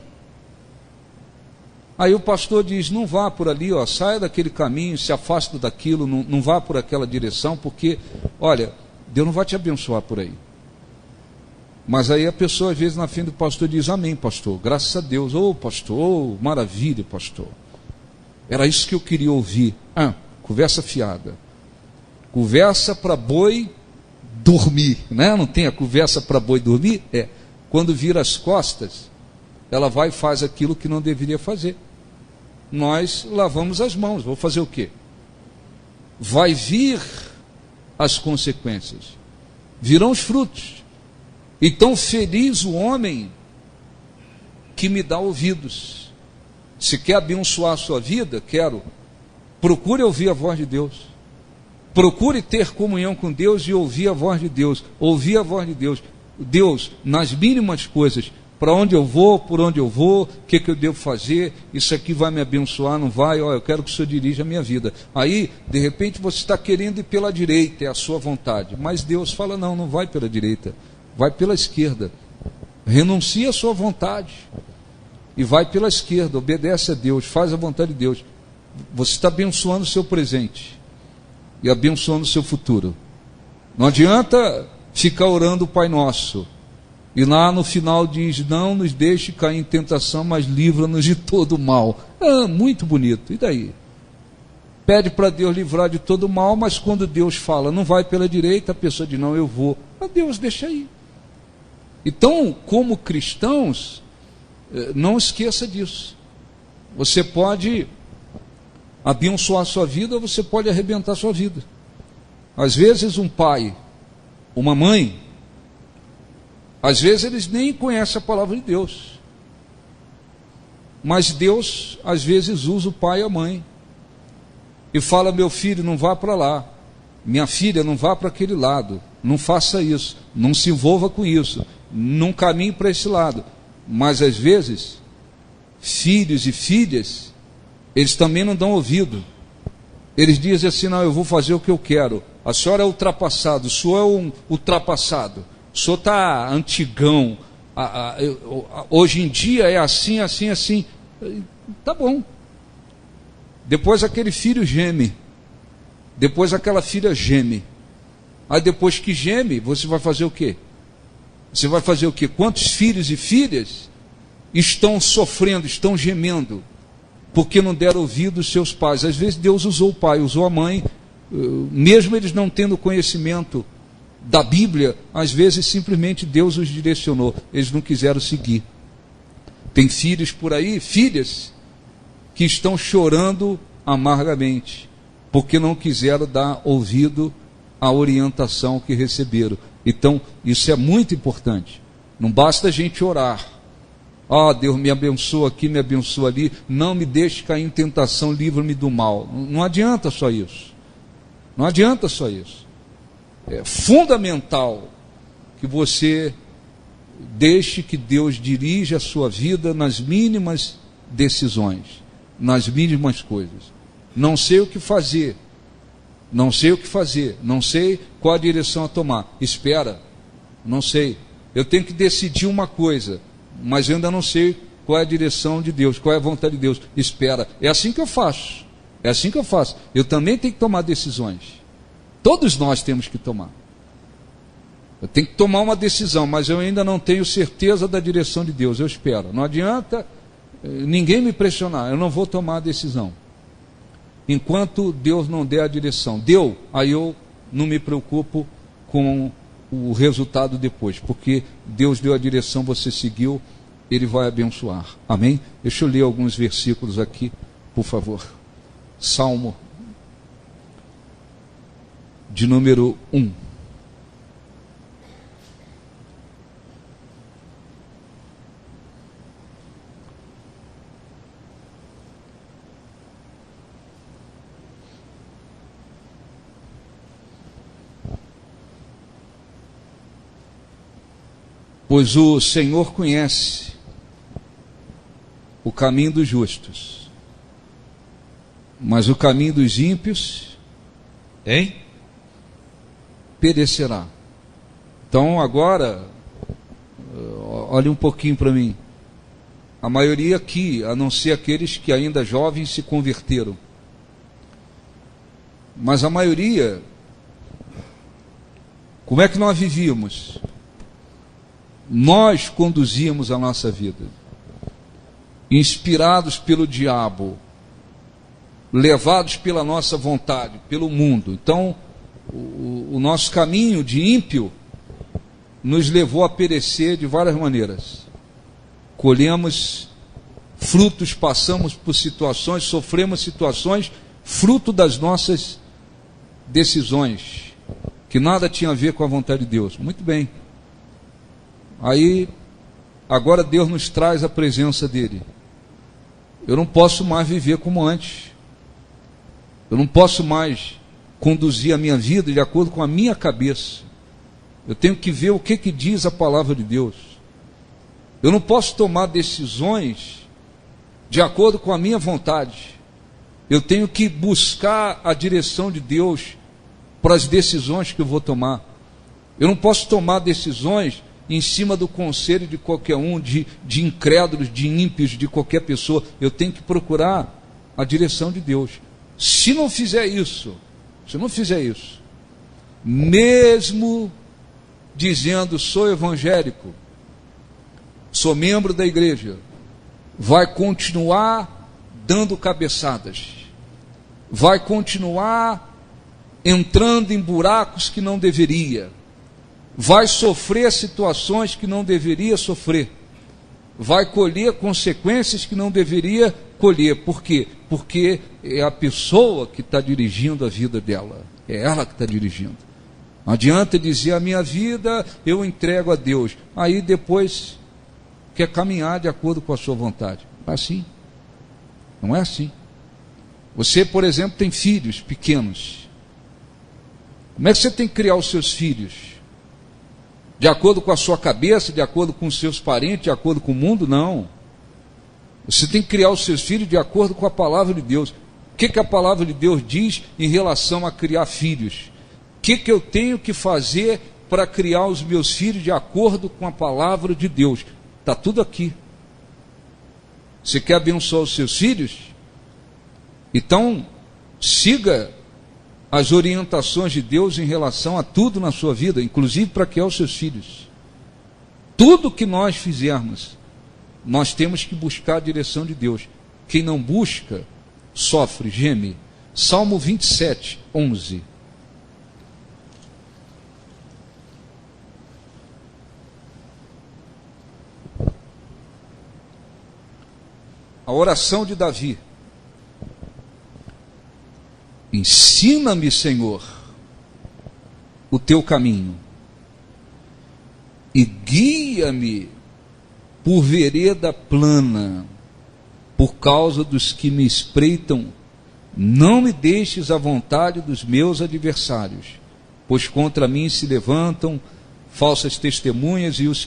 Aí o pastor diz: não vá por ali, ó, saia daquele caminho, se afasta daquilo, não vá por aquela direção, porque, olha, Deus não vai te abençoar por aí. Mas aí a pessoa, às vezes, na frente do pastor diz: amém, pastor, graças a Deus. Ô, pastor, ô, maravilha, pastor. Era isso que eu queria ouvir. Conversa fiada. Conversa para boi dormir, né? Não tem a conversa para boi dormir? Quando vira as costas, ela vai e faz aquilo que não deveria fazer. Nós lavamos as mãos, vou fazer o quê? Vai vir as consequências, virão os frutos. Então feliz o homem que me dá ouvidos. Se quer abençoar a sua vida, procure ouvir a voz de Deus. Procure ter comunhão com Deus e ouvir a voz de Deus. Ouvir a voz de Deus. Deus, nas mínimas coisas, para onde eu vou, por onde eu vou, o que eu devo fazer, isso aqui vai me abençoar, não vai? Eu quero que o Senhor dirija a minha vida. Aí, de repente, você está querendo ir pela direita, é a sua vontade. Mas Deus fala: não vai pela direita, vai pela esquerda. Renuncia a sua vontade e vai pela esquerda, obedece a Deus, faz a vontade de Deus. Você está abençoando o seu presente e abençoando o seu futuro. Não adianta ficar orando o Pai Nosso e lá no final diz: não nos deixe cair em tentação, mas livra-nos de todo mal. Muito bonito. E daí? Pede para Deus livrar de todo mal, mas quando Deus fala não vai pela direita, a pessoa diz: não, eu vou. Mas Deus deixa aí. Então, como cristãos, não esqueça disso. Você pode abençoar a sua vida ou você pode arrebentar a sua vida. Às vezes um pai, uma mãe, às vezes eles nem conhecem a palavra de Deus. Mas Deus, às vezes, usa o pai e a mãe. E fala: meu filho, não vá para lá. Minha filha, não vá para aquele lado. Não faça isso. Não se envolva com isso. Não caminhe para esse lado. Mas, às vezes, filhos e filhas, eles também não dão ouvido. Eles dizem assim: não, eu vou fazer o que eu quero. A senhora é ultrapassado, o senhor é um ultrapassado. O senhor está antigão. Hoje em dia é assim, assim, assim. Tá bom. Depois aquele filho geme. Depois aquela filha geme. Aí depois que geme, você vai fazer o quê? Você vai fazer o quê? Quantos filhos e filhas estão sofrendo, estão gemendo, porque não deram ouvido aos seus pais? Às vezes Deus usou o pai, usou a mãe, mesmo eles não tendo conhecimento da Bíblia, às vezes simplesmente Deus os direcionou, eles não quiseram seguir. Tem filhos por aí, filhas, que estão chorando amargamente, porque não quiseram dar ouvido à orientação que receberam. Então, isso é muito importante. Não basta a gente orar: Deus me abençoa aqui, me abençoa ali, não me deixe cair em tentação, livra-me do mal. Não adianta só isso. Não adianta só isso. É fundamental que você deixe que Deus dirija a sua vida nas mínimas decisões, nas mínimas coisas. Não sei o que fazer, não sei qual a direção a tomar. Espera, não sei. Eu tenho que decidir uma coisa, mas eu ainda não sei qual é a direção de Deus, qual é a vontade de Deus. Espera, é assim que eu faço. Eu também tenho que tomar decisões. Todos nós temos que tomar. Eu tenho que tomar uma decisão, mas eu ainda não tenho certeza da direção de Deus. Eu espero. Não adianta ninguém me pressionar, eu não vou tomar a decisão enquanto Deus não der a direção. Deu, aí eu não me preocupo com o resultado depois, porque Deus deu a direção, você seguiu, Ele vai abençoar. Amém? Deixa eu ler alguns versículos aqui, por favor. Salmo de número 1. Pois o Senhor conhece o caminho dos justos, mas o caminho dos ímpios, perecerá. Então agora, olhe um pouquinho para mim. A maioria aqui, a não ser aqueles que ainda jovens se converteram, mas a maioria, como é que nós vivíamos? nós conduzíamos a nossa vida, inspirados pelo diabo, levados pela nossa vontade, pelo mundo. Então, o nosso caminho de ímpio nos levou a perecer de várias maneiras. Colhemos frutos, passamos por situações, sofremos situações, fruto das nossas decisões, que nada tinha a ver com a vontade de Deus. Muito bem. Aí, agora Deus nos traz a presença dele. Eu não posso mais viver como antes. Eu não posso mais conduzir a minha vida de acordo com a minha cabeça. Eu tenho que ver o que diz a palavra de Deus. Eu não posso tomar decisões de acordo com a minha vontade. Eu tenho que buscar a direção de Deus para as decisões que eu vou tomar. Eu não posso tomar decisões em cima do conselho de qualquer um, de incrédulos, de ímpios, de qualquer pessoa. Eu tenho que procurar a direção de Deus. Se não fizer isso, mesmo dizendo sou evangélico, sou membro da igreja, vai continuar dando cabeçadas, vai continuar entrando em buracos que não deveria, vai sofrer situações que não deveria sofrer, vai colher consequências que não deveria colher. Por quê? Porque é a pessoa que está dirigindo a vida dela, é ela que está dirigindo. Não adianta dizer a minha vida eu entrego a Deus, aí depois quer caminhar de acordo com a sua vontade. Não é assim. Não é assim. Você, por exemplo, tem filhos pequenos. Como é que você tem que criar os seus filhos? De acordo com a sua cabeça, de acordo com os seus parentes, de acordo com o mundo? Não. Você tem que criar os seus filhos de acordo com a palavra de Deus. O que a palavra de Deus diz em relação a criar filhos? O que eu tenho que fazer para criar os meus filhos de acordo com a palavra de Deus? Está tudo aqui. Você quer abençoar os seus filhos? Então, siga as orientações de Deus em relação a tudo na sua vida, inclusive para criar os seus filhos. Tudo que nós fizermos, nós temos que buscar a direção de Deus. Quem não busca, sofre, geme. Salmo 27, 11. A oração de Davi. Ensina-me, Senhor, o teu caminho, e guia-me por vereda plana, por causa dos que me espreitam. Não me deixes à vontade dos meus adversários, pois contra mim se levantam falsas testemunhas e os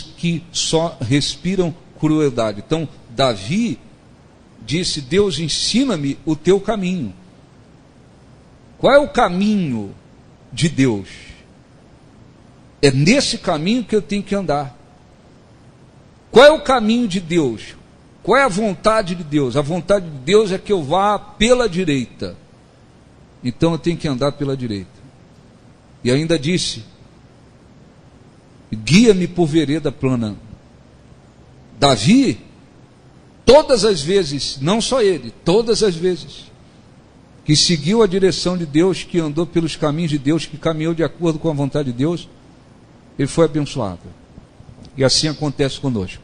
que só respiram crueldade. Então, Davi disse: Deus, ensina-me o teu caminho. Qual é o caminho de Deus? É nesse caminho que eu tenho que andar. Qual é o caminho de Deus? Qual é a vontade de Deus? A vontade de Deus é que eu vá pela direita. Então eu tenho que andar pela direita. E ainda disse: guia-me por vereda plana. Davi, todas as vezes, não só ele, todas as vezes que seguiu a direção de Deus, que andou pelos caminhos de Deus, que caminhou de acordo com a vontade de Deus, ele foi abençoado. E assim acontece conosco.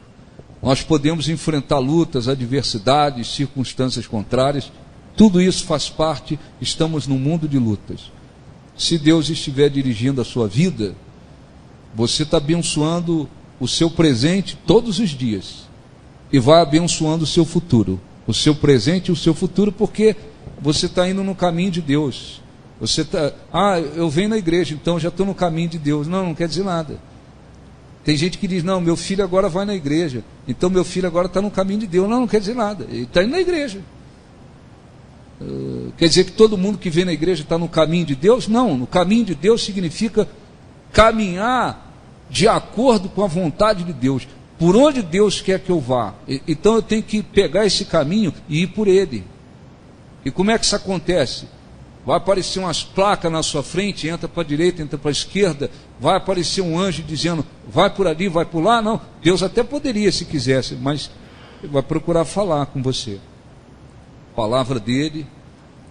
Nós podemos enfrentar lutas, adversidades, circunstâncias contrárias, tudo isso faz parte, estamos num mundo de lutas. Se Deus estiver dirigindo a sua vida, você está abençoando o seu presente todos os dias, e vai abençoando o seu futuro, o seu presente e o seu futuro, porque você está indo no caminho de Deus. Você está, eu venho na igreja, então já estou no caminho de Deus. Não quer dizer nada. Tem gente que diz: não, meu filho agora vai na igreja, então meu filho agora está no caminho de Deus. Não quer dizer nada, ele está indo na igreja. Quer dizer que todo mundo que vem na igreja está no caminho de Deus? Não, no caminho de Deus significa caminhar de acordo com a vontade de Deus, por onde Deus quer que eu vá. Então eu tenho que pegar esse caminho e ir por ele. E como é que isso acontece? vai aparecer umas placas na sua frente, entra para a direita, entra para a esquerda, vai aparecer um anjo dizendo, vai por ali, vai por lá. Não, Deus até poderia se quisesse, mas Ele vai procurar falar com você. A palavra dele,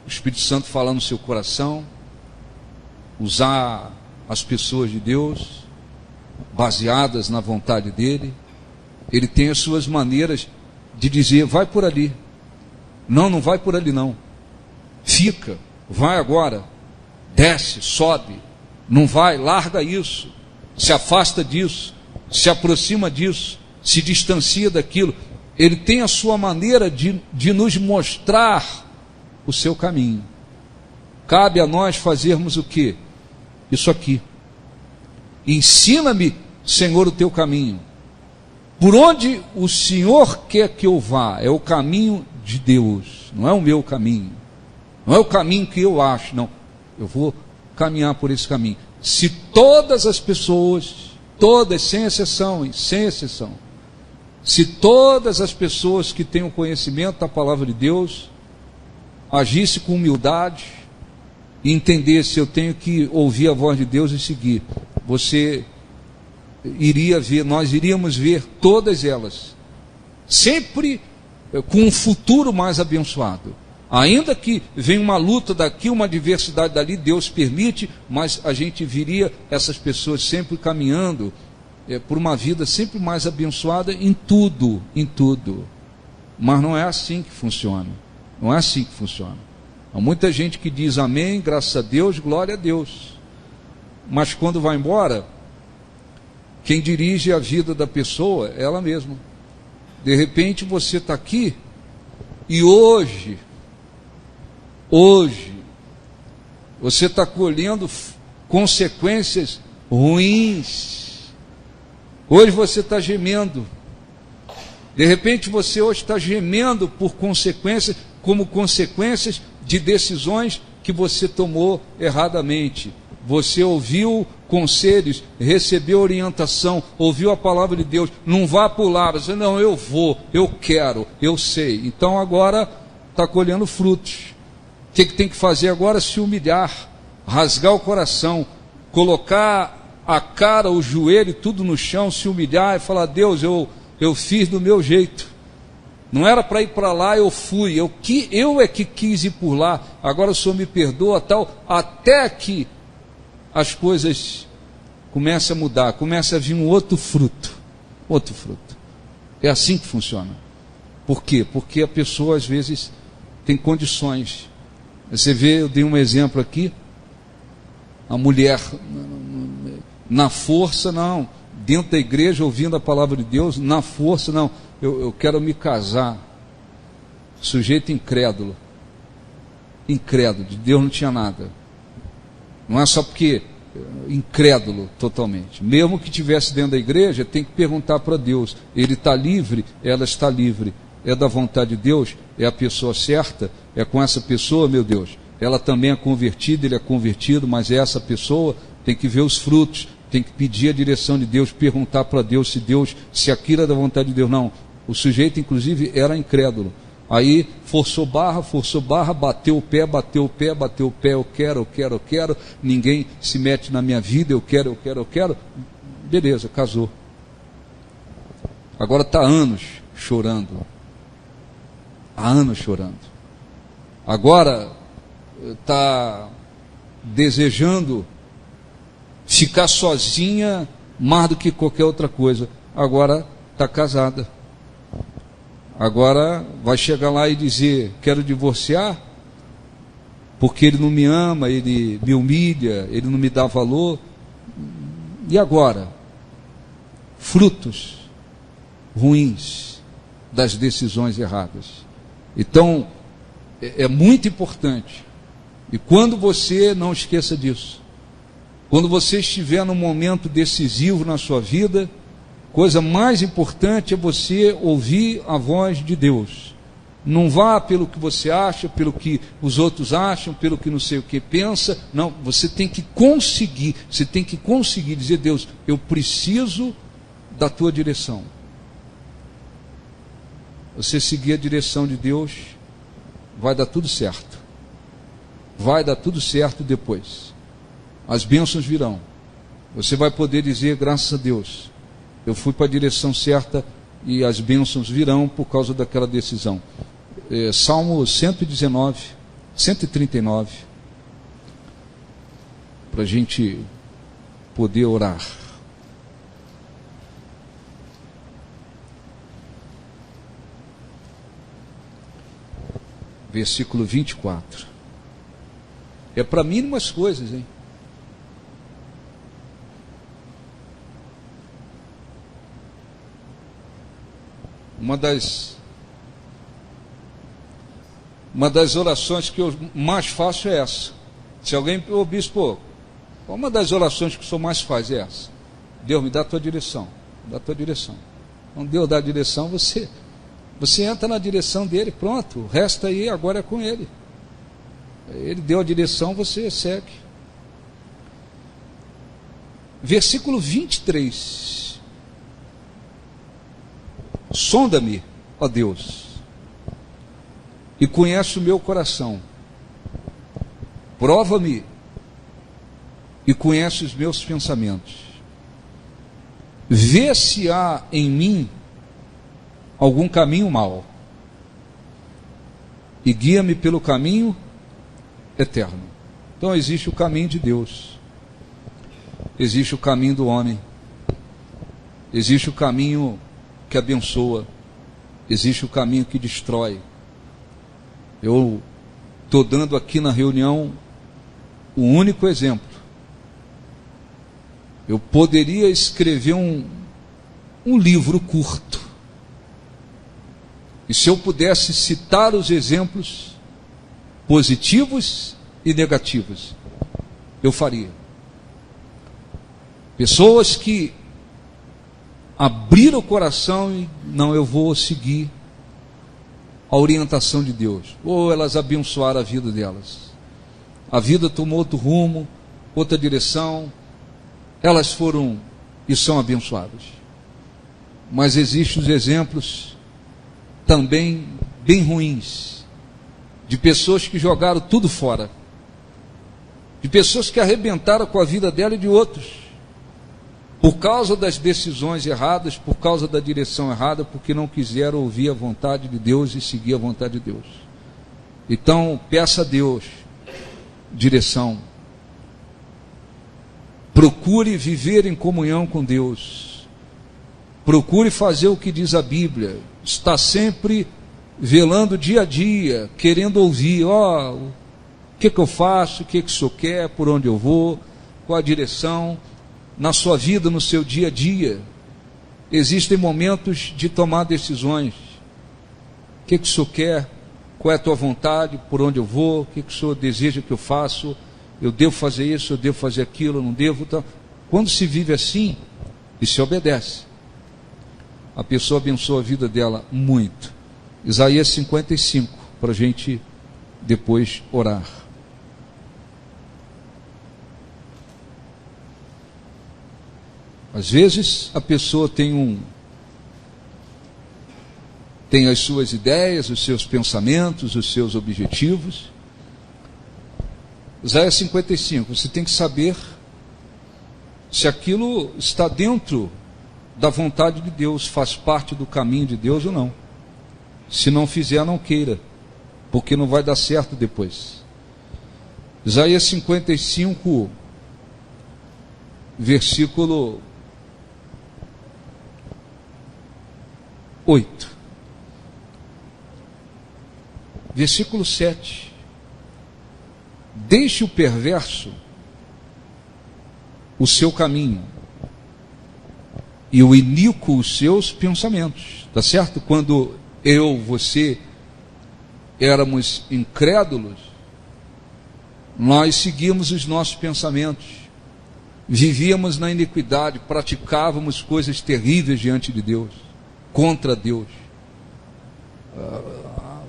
o Espírito Santo falar no seu coração, usar as pessoas de Deus, baseadas na vontade dele. Ele tem as suas maneiras de dizer, vai por ali. Não, não vai por ali não. Fica, vai agora, desce, sobe. Não vai, larga isso, se afasta disso, se aproxima disso, se distancia daquilo. Ele tem a sua maneira de nos mostrar o seu caminho. Cabe a nós fazermos o quê? Isso aqui. Ensina-me, Senhor, o teu caminho. Por onde o Senhor quer que eu vá? É o caminho de Deus, não é o meu caminho. Não é o caminho que eu acho, não. Eu vou caminhar por esse caminho. Se todas as pessoas, todas, sem exceção, se todas as pessoas que têm o conhecimento da palavra de Deus, agissem com humildade e entendessem, eu tenho que ouvir a voz de Deus e seguir, você iria ver, nós iríamos ver todas elas, sempre com um futuro mais abençoado. Ainda que venha uma luta daqui, uma adversidade dali, Deus permite, mas a gente viria essas pessoas sempre caminhando por uma vida sempre mais abençoada em tudo, em tudo. Mas não é assim que funciona. Não é assim que funciona. Há muita gente que diz amém, graças a Deus, glória a Deus. Mas quando vai embora, quem dirige a vida da pessoa é ela mesma. De repente você está aqui e hoje, você está colhendo consequências ruins. Hoje você está gemendo. De repente você hoje está gemendo por consequências, como consequências de decisões que você tomou erradamente. Você ouviu conselhos, recebeu orientação, ouviu a palavra de Deus, não vá pular, você não, eu vou, eu quero, eu sei. Então agora está colhendo frutos. O que tem que fazer agora? Se humilhar, rasgar o coração, colocar a cara, o joelho, tudo no chão, se humilhar e falar, Deus, eu fiz do meu jeito. Não era para ir para lá, eu fui, eu é que quis ir por lá, agora o Senhor me perdoa, tal, até que as coisas começam a mudar, começa a vir um outro fruto. É assim que funciona. Por quê? Porque a pessoa às vezes tem condições. Você vê, eu dei um exemplo aqui, a mulher na força, não, dentro da igreja ouvindo a palavra de Deus, na força, não, eu quero me casar. Sujeito incrédulo, de Deus não tinha nada. Não é só porque incrédulo totalmente. Mesmo que estivesse dentro da igreja, tem que perguntar para Deus. Ele está livre? Ela está livre. É da vontade de Deus? É a pessoa certa? É com essa pessoa, meu Deus? Ela também é convertida, ele é convertido, mas essa pessoa tem que ver os frutos, tem que pedir a direção de Deus, perguntar para Deus se aquilo é da vontade de Deus. Não. O sujeito, inclusive, era incrédulo. Aí forçou barra, bateu o pé, eu quero, ninguém se mete na minha vida, eu quero. Beleza, casou. Agora está há anos chorando. Agora está desejando ficar sozinha mais do que qualquer outra coisa. Agora está casada. Agora vai chegar lá e dizer, quero divorciar, porque ele não me ama, ele me humilha, ele não me dá valor. E agora? Frutos ruins das decisões erradas. Então, é muito importante. E quando você, não esqueça disso, quando você estiver num momento decisivo na sua vida, coisa mais importante é você ouvir a voz de Deus. Não vá pelo que você acha, pelo que os outros acham, pelo que não sei o que pensa. Não, você tem que conseguir dizer, Deus, eu preciso da tua direção. Você seguir a direção de Deus, vai dar tudo certo. vai dar tudo certo depois. As bênçãos virão. Você vai poder dizer, graças a Deus, eu fui para a direção certa e as bênçãos virão por causa daquela decisão. Salmo 119, 139, para a gente poder orar. Versículo 24. É para mínimas coisas, hein? Uma das orações que eu mais faço é essa. Se alguém, bispo, uma das orações que o senhor mais faz é essa. Deus, me dá a tua direção. Dá a tua direção. Quando Deus dá a direção, você entra na direção dele, pronto. O resto aí agora é com ele. Ele deu a direção, você segue. Versículo 23. Sonda-me, ó Deus, e conhece o meu coração. Prova-me e conhece os meus pensamentos. Vê se há em mim algum caminho mau e guia-me pelo caminho eterno. Então existe o caminho de Deus, existe o caminho do homem, existe o caminho que abençoa, existe o caminho que destrói. Eu estou dando aqui na reunião o único exemplo. Eu poderia escrever um livro curto, e se eu pudesse citar os exemplos positivos e negativos, eu faria. Pessoas que abriram o coração e não, eu vou seguir a orientação de Deus, ou elas abençoaram a vida delas. A vida tomou outro rumo, outra direção, elas foram e são abençoadas. Mas existem os exemplos também bem ruins, de pessoas que jogaram tudo fora, de pessoas que arrebentaram com a vida dela e de outros, por causa das decisões erradas, por causa da direção errada, porque não quiseram ouvir a vontade de Deus e seguir a vontade de Deus. Então, peça a Deus direção. Procure viver em comunhão com Deus. Procure fazer o que diz a Bíblia. Está sempre velando dia a dia, querendo ouvir, o que eu faço, o que o senhor quer, por onde eu vou, qual a direção. Na sua vida, no seu dia a dia, existem momentos de tomar decisões. O que o senhor quer? Qual é a tua vontade? Por onde eu vou? O que o senhor deseja que eu faça? Eu devo fazer isso, eu devo fazer aquilo, eu não devo? Então, quando se vive assim e se obedece, a pessoa abençoa a vida dela muito. Isaías 55, para a gente depois orar. Às vezes a pessoa tem as suas ideias, os seus pensamentos, os seus objetivos. Isaías 55, você tem que saber se aquilo está dentro da vontade de Deus, faz parte do caminho de Deus ou não. Se não fizer, não queira, porque não vai dar certo depois. Isaías 55, versículo 8. Versículo 7. Deixe o perverso o seu caminho e o iníquo os seus pensamentos. Tá certo? Quando você éramos incrédulos, nós seguíamos os nossos pensamentos, vivíamos na iniquidade, praticávamos coisas terríveis diante de Deus, contra Deus.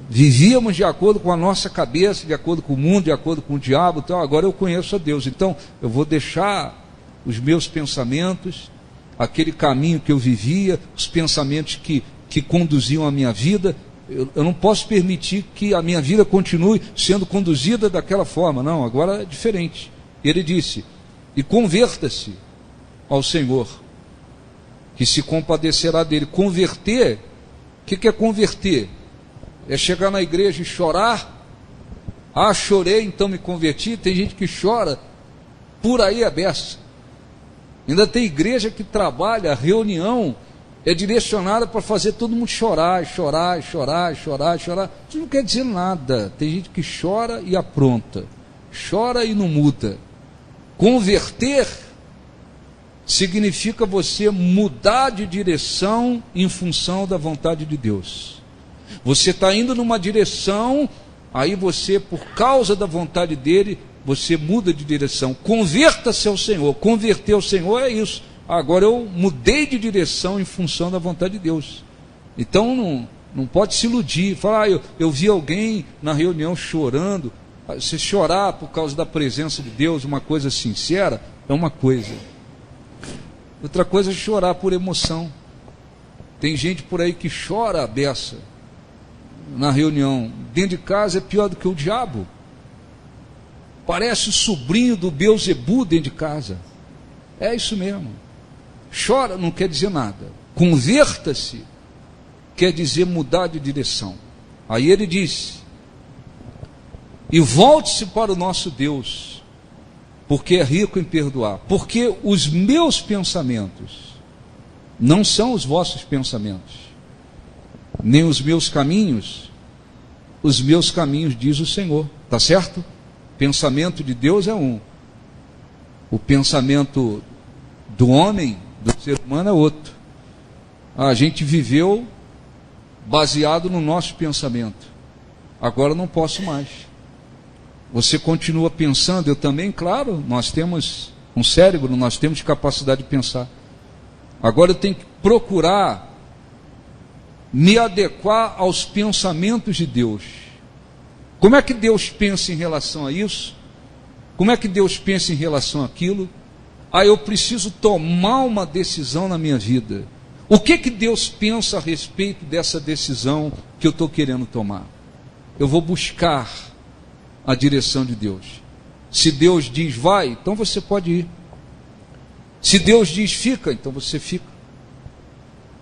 Vivíamos de acordo com a nossa cabeça, de acordo com o mundo, de acordo com o diabo. Então agora eu conheço a Deus, então eu vou deixar os meus pensamentos, aquele caminho que eu vivia, os pensamentos que conduziam a minha vida, eu não posso permitir que a minha vida continue sendo conduzida daquela forma. Não, agora é diferente. Ele disse: e converta-se ao Senhor, que se compadecerá dele. Converter, o que é converter? É chegar na igreja e chorar. Ah, chorei, então me converti. Tem gente que chora por aí a beça. Ainda tem igreja que trabalha, a reunião é direcionada para fazer todo mundo chorar. Isso não quer dizer nada. Tem gente que chora e apronta, chora e não muda. Converter significa você mudar de direção em função da vontade de Deus. Você está indo numa direção, aí você, por causa da vontade dele, você muda de direção. Converta-se ao Senhor. Converter ao Senhor é isso. Agora eu mudei de direção em função da vontade de Deus. Então não pode se iludir. Falar, eu vi alguém na reunião chorando. Se chorar por causa da presença de Deus, uma coisa sincera, é uma coisa. Outra coisa é chorar por emoção. Tem gente por aí que chora a beça na reunião. Dentro de casa é pior do que o diabo. Parece o sobrinho do Beelzebu dentro de casa. É isso mesmo. Chora não quer dizer nada. Converta-se quer dizer mudar de direção. Aí ele disse: e volte-se para o nosso Deus, porque é rico em perdoar. Porque os meus pensamentos não são os vossos pensamentos, nem os meus caminhos diz o Senhor. Está certo? O pensamento de Deus é um. O pensamento do homem, do ser humano, é outro. A gente viveu baseado no nosso pensamento. Agora não posso mais. Você continua pensando, eu também, claro, nós temos um cérebro, nós temos capacidade de pensar. Agora eu tenho que procurar me adequar aos pensamentos de Deus. Como é que Deus pensa em relação a isso? Como é que Deus pensa em relação àquilo? Eu preciso tomar uma decisão na minha vida. O que Deus pensa a respeito dessa decisão que eu estou querendo tomar? Eu vou buscar a direção de Deus. Se Deus diz vai, então você pode ir. Se Deus diz fica, então você fica.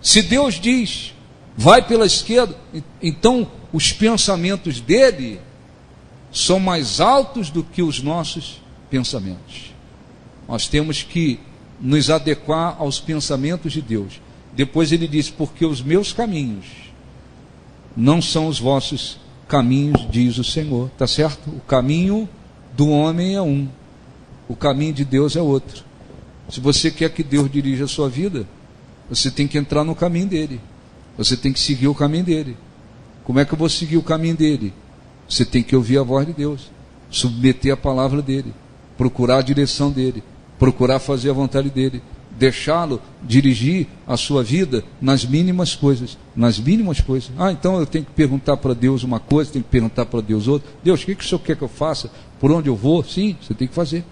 Se Deus diz vai pela esquerda, então os pensamentos dele são mais altos do que os nossos pensamentos. Nós temos que nos adequar aos pensamentos de Deus. Depois ele diz: porque os meus caminhos não são os vossos caminhos, diz o Senhor. Está certo? O caminho do homem é um, o caminho de Deus é outro. Se você quer que Deus dirija a sua vida, você tem que entrar no caminho dele. Você tem que seguir o caminho dele. Como é que eu vou seguir o caminho dele? Você tem que ouvir a voz de Deus, submeter a palavra dele, procurar a direção dele, procurar fazer a vontade dele, deixá-lo dirigir a sua vida nas mínimas coisas. Nas mínimas coisas. Então eu tenho que perguntar para Deus uma coisa, tenho que perguntar para Deus outra. Deus, o que o Senhor quer que eu faça? Por onde eu vou? Sim, você tem que fazer.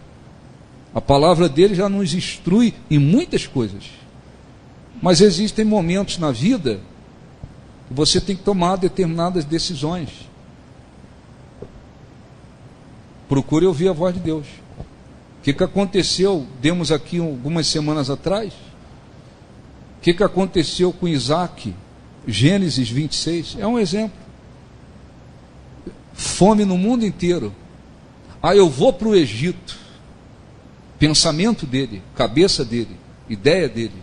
A palavra dele já nos instrui em muitas coisas. Mas existem momentos na vida que você tem que tomar determinadas decisões. Procure ouvir a voz de Deus. O que aconteceu? Demos aqui algumas semanas atrás. O que aconteceu com Isaac? Gênesis 26 é um exemplo. Fome no mundo inteiro. Eu vou para o Egito. Pensamento dele, cabeça dele, ideia dele.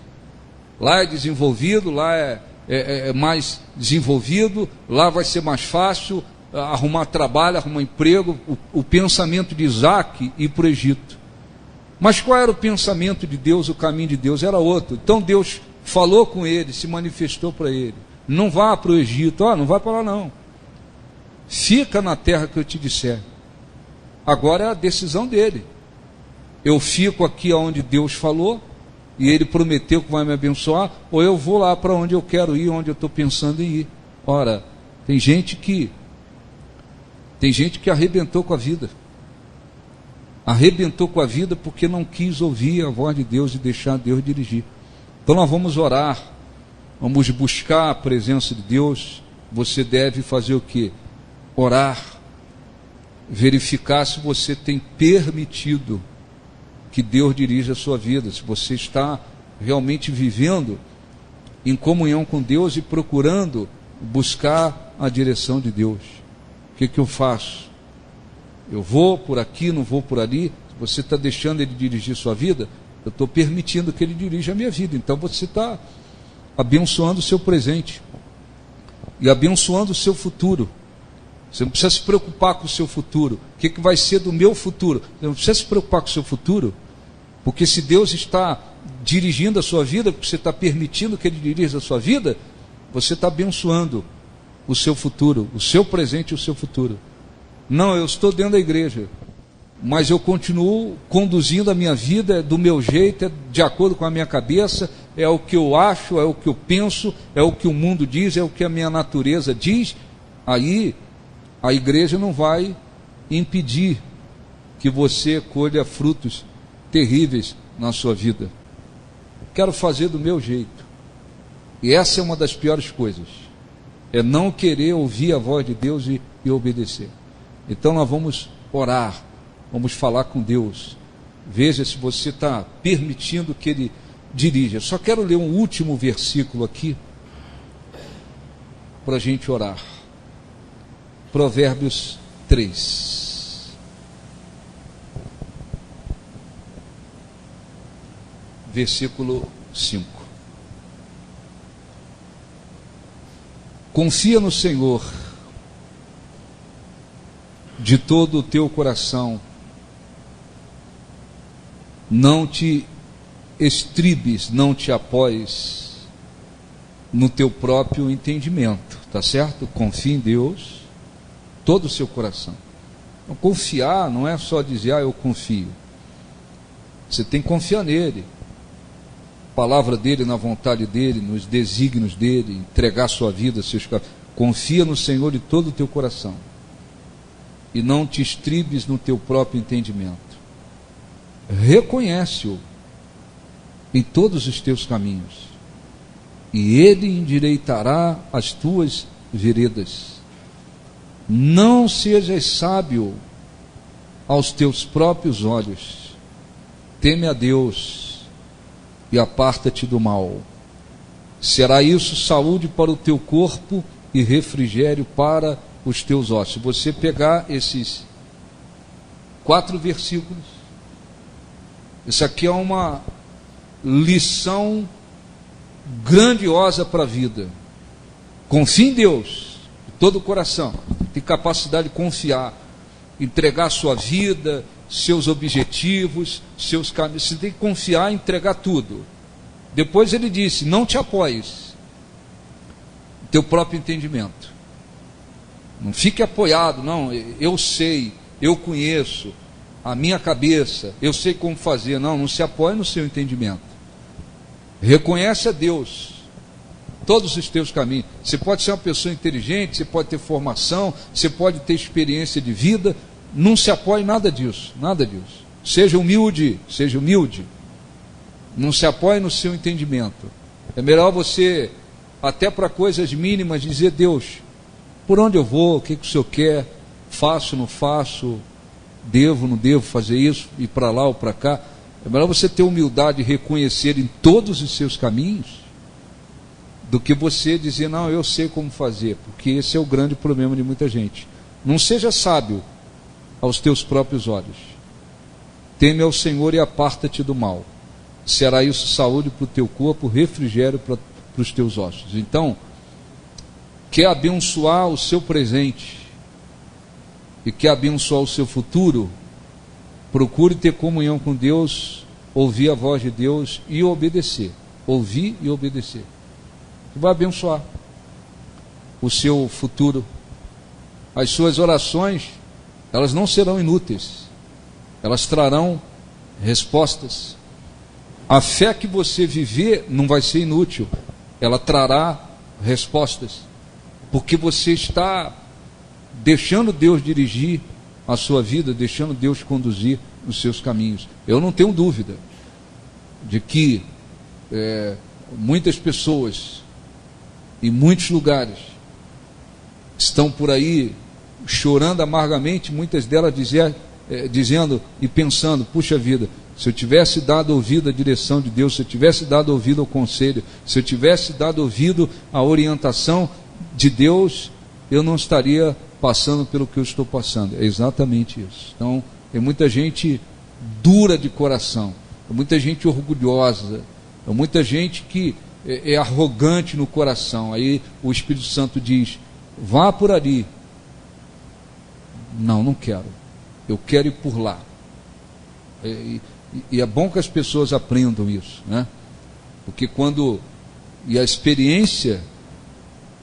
Lá é desenvolvido, lá é mais desenvolvido, lá vai ser mais fácil arrumar trabalho, arrumar emprego. O pensamento de Isaac ir para o Egito. Mas qual era o pensamento de Deus? O caminho de Deus era outro. Então Deus falou com ele, se manifestou para ele: não vá para o Egito. Não vai para lá não, fica na terra que eu te disser. Agora é a decisão dele. Eu fico aqui onde Deus falou e ele prometeu que vai me abençoar, ou eu vou lá para onde eu quero ir, onde eu estou pensando em ir. Ora, tem gente que arrebentou com a vida. Arrebentou com a vida porque não quis ouvir a voz de Deus e deixar Deus dirigir. Então nós vamos orar, vamos buscar a presença de Deus, você deve fazer o quê? Orar, verificar se você tem permitido que Deus dirija a sua vida, se você está realmente vivendo em comunhão com Deus e procurando buscar a direção de Deus. O que eu faço? Eu vou por aqui, não vou por ali? Você está deixando Ele dirigir sua vida? Eu estou permitindo que Ele dirija a minha vida. Então você está abençoando o seu presente e abençoando o seu futuro. Você não precisa se preocupar com o seu futuro. O que vai ser do meu futuro? Você não precisa se preocupar com o seu futuro, porque se Deus está dirigindo a sua vida, porque você está permitindo que Ele dirija a sua vida, você está abençoando o seu futuro, o seu presente e o seu futuro. Não, eu estou dentro da igreja, mas eu continuo conduzindo a minha vida do meu jeito, é de acordo com a minha cabeça, é o que eu acho, é o que eu penso, é o que o mundo diz, é o que a minha natureza diz. Aí a igreja não vai impedir que você colha frutos terríveis na sua vida. Quero fazer do meu jeito. E essa é uma das piores coisas. É não querer ouvir a voz de Deus e obedecer. Então nós vamos orar, vamos falar com Deus. Veja se você está permitindo que Ele dirija. Só quero ler um último versículo aqui para a gente orar. Provérbios 3. Versículo 5. Confia no Senhor de todo o teu coração, não te estribes, não te apoies no teu próprio entendimento, tá certo? Confia em Deus, todo o seu coração. Então, confiar não é só dizer, eu confio. Você tem que confiar nele, na palavra dele, na vontade dele, nos desígnios dele, entregar sua vida, seus caminhos. Confia no Senhor de todo o teu coração e não te estribes no teu próprio entendimento. Reconhece-o em todos os teus caminhos e ele endireitará as tuas veredas. Não sejas sábio aos teus próprios olhos, teme a Deus e aparta-te do mal. Será isso saúde para o teu corpo e refrigério para os teus ossos. Se você pegar esses 4 versículos, isso aqui é uma lição grandiosa para a vida. Confie em Deus de todo o coração, tem capacidade de confiar, entregar sua vida, seus objetivos, seus caminhos. Você tem que confiar e entregar tudo. Depois ele disse, não te apoies no teu próprio entendimento. Não fique apoiado, não, eu sei, eu conheço, a minha cabeça, eu sei como fazer. Não se apoie no seu entendimento. Reconhece a Deus todos os teus caminhos. Você pode ser uma pessoa inteligente, você pode ter formação, você pode ter experiência de vida. Não se apoie em nada disso, nada disso. Seja humilde, seja humilde. Não se apoie no seu entendimento. É melhor você, até para coisas mínimas, dizer, Deus, por onde eu vou, o que o Senhor quer, faço, não faço, devo, não devo fazer isso, ir para lá ou para cá. É melhor você ter humildade e reconhecer em todos os seus caminhos, do que você dizer, não, eu sei como fazer, porque esse é o grande problema de muita gente. Não seja sábio aos teus próprios olhos. Teme ao Senhor e aparta-te do mal. Será isso saúde para o teu corpo, refrigério para os teus ossos. Então, quer abençoar o seu presente e quer abençoar o seu futuro, procure ter comunhão com Deus, ouvir a voz de Deus e obedecer. Ouvir e obedecer. Que vai abençoar o seu futuro. As suas orações, elas não serão inúteis. Elas trarão respostas. A fé que você viver não vai ser inútil. Ela trará respostas. Porque você está deixando Deus dirigir a sua vida, deixando Deus conduzir os seus caminhos. Eu não tenho dúvida de que muitas pessoas, em muitos lugares, estão por aí chorando amargamente, muitas delas dizendo e pensando: puxa vida, se eu tivesse dado ouvido à direção de Deus, se eu tivesse dado ouvido ao conselho, se eu tivesse dado ouvido à orientação de Deus, eu não estaria passando pelo que eu estou passando. É exatamente isso. Então, tem muita gente dura de coração, é muita gente orgulhosa, é muita gente que é arrogante no coração. Aí o Espírito Santo diz: vá por ali. Não quero. Eu quero ir por lá. E é bom que as pessoas aprendam isso, né? Porque e a experiência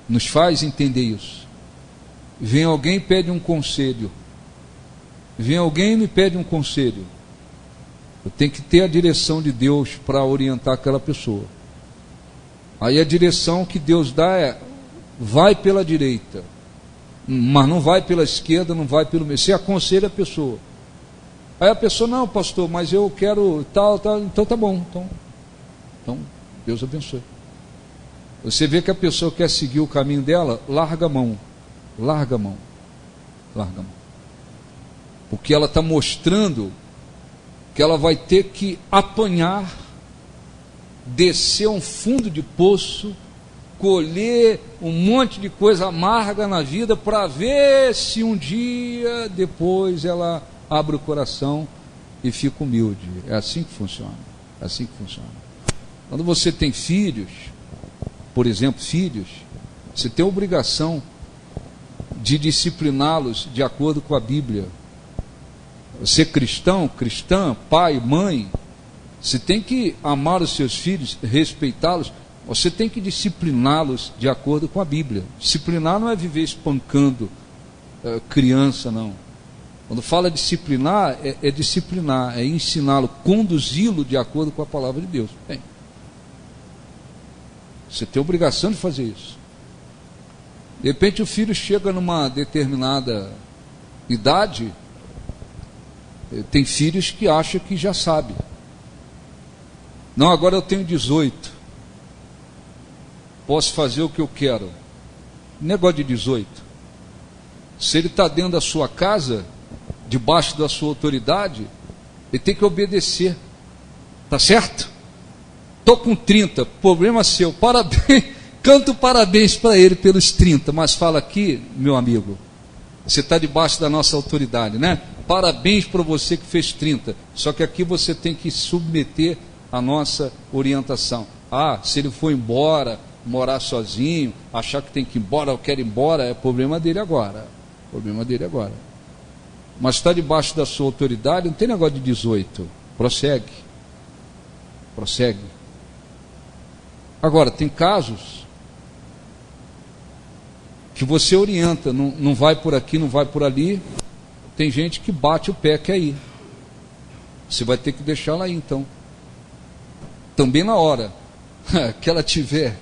nos faz entender isso. Vem alguém e pede um conselho. Vem alguém e me pede um conselho. Eu tenho que ter a direção de Deus para orientar aquela pessoa. Aí a direção que Deus dá é: vai pela direita, mas não vai pela esquerda, não vai pelo meio. Você aconselha a pessoa. Aí a pessoa: não, pastor, mas eu quero tal. Então tá bom. Então Deus abençoe. Você vê que a pessoa quer seguir o caminho dela, larga a mão. Porque ela está mostrando que ela vai ter que apanhar, descer um fundo de poço, colher um monte de coisa amarga na vida, para ver se um dia depois ela abre o coração e fica humilde. É assim que funciona. Quando você tem filhos, por exemplo, você tem a obrigação de discipliná-los de acordo com a Bíblia. Você cristã, pai, mãe, você tem que amar os seus filhos, respeitá-los. Você tem que discipliná-los de acordo com a Bíblia. Disciplinar não é viver espancando criança, não. Quando fala disciplinar, é disciplinar, é ensiná-lo, conduzi-lo de acordo com a palavra de Deus. Bem, você tem a obrigação de fazer isso. De repente o filho chega numa determinada idade, tem filhos que acham que já sabe. Não, agora eu tenho 18, posso fazer o que eu quero. Negócio de 18. Se ele está dentro da sua casa, debaixo da sua autoridade, ele tem que obedecer. Tá certo? Estou com 30, problema seu, parabéns. Canto parabéns para ele pelos 30, mas fala aqui, meu amigo, você está debaixo da nossa autoridade, né? Parabéns para você que fez 30, só que aqui você tem que submeter a nossa orientação. Se ele for embora, morar sozinho, achar que tem que ir embora, ou quer ir embora, é problema dele agora. Mas está debaixo da sua autoridade, não tem negócio de 18, prossegue. Agora, tem casos que você orienta, não vai por aqui, não vai por ali. Tem gente que bate o pé, quer ir. Você vai ter que deixá-la aí, então. Também na hora que ela tiver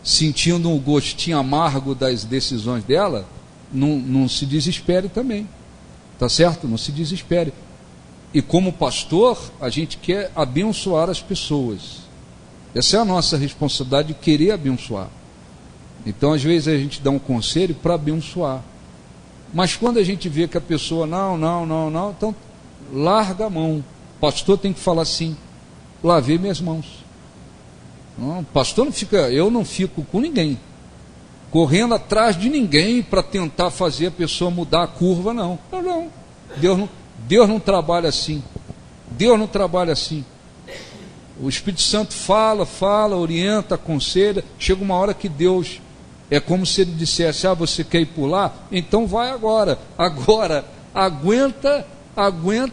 sentindo um gostinho amargo das decisões dela, não se desespere também. Tá certo? Não se desespere. E como pastor, a gente quer abençoar as pessoas. Essa é a nossa responsabilidade, de querer abençoar. Então, às vezes, a gente dá um conselho para abençoar. Mas quando a gente vê que a pessoa, não, então larga a mão. O pastor tem que falar assim: lavei minhas mãos. Não, pastor eu não fico com ninguém, correndo atrás de ninguém para tentar fazer a pessoa mudar a curva, não. Deus não trabalha assim. O Espírito Santo fala, orienta, aconselha. Chega uma hora que Deus, é como se ele dissesse: você quer ir pular? Então vai agora. Aguenta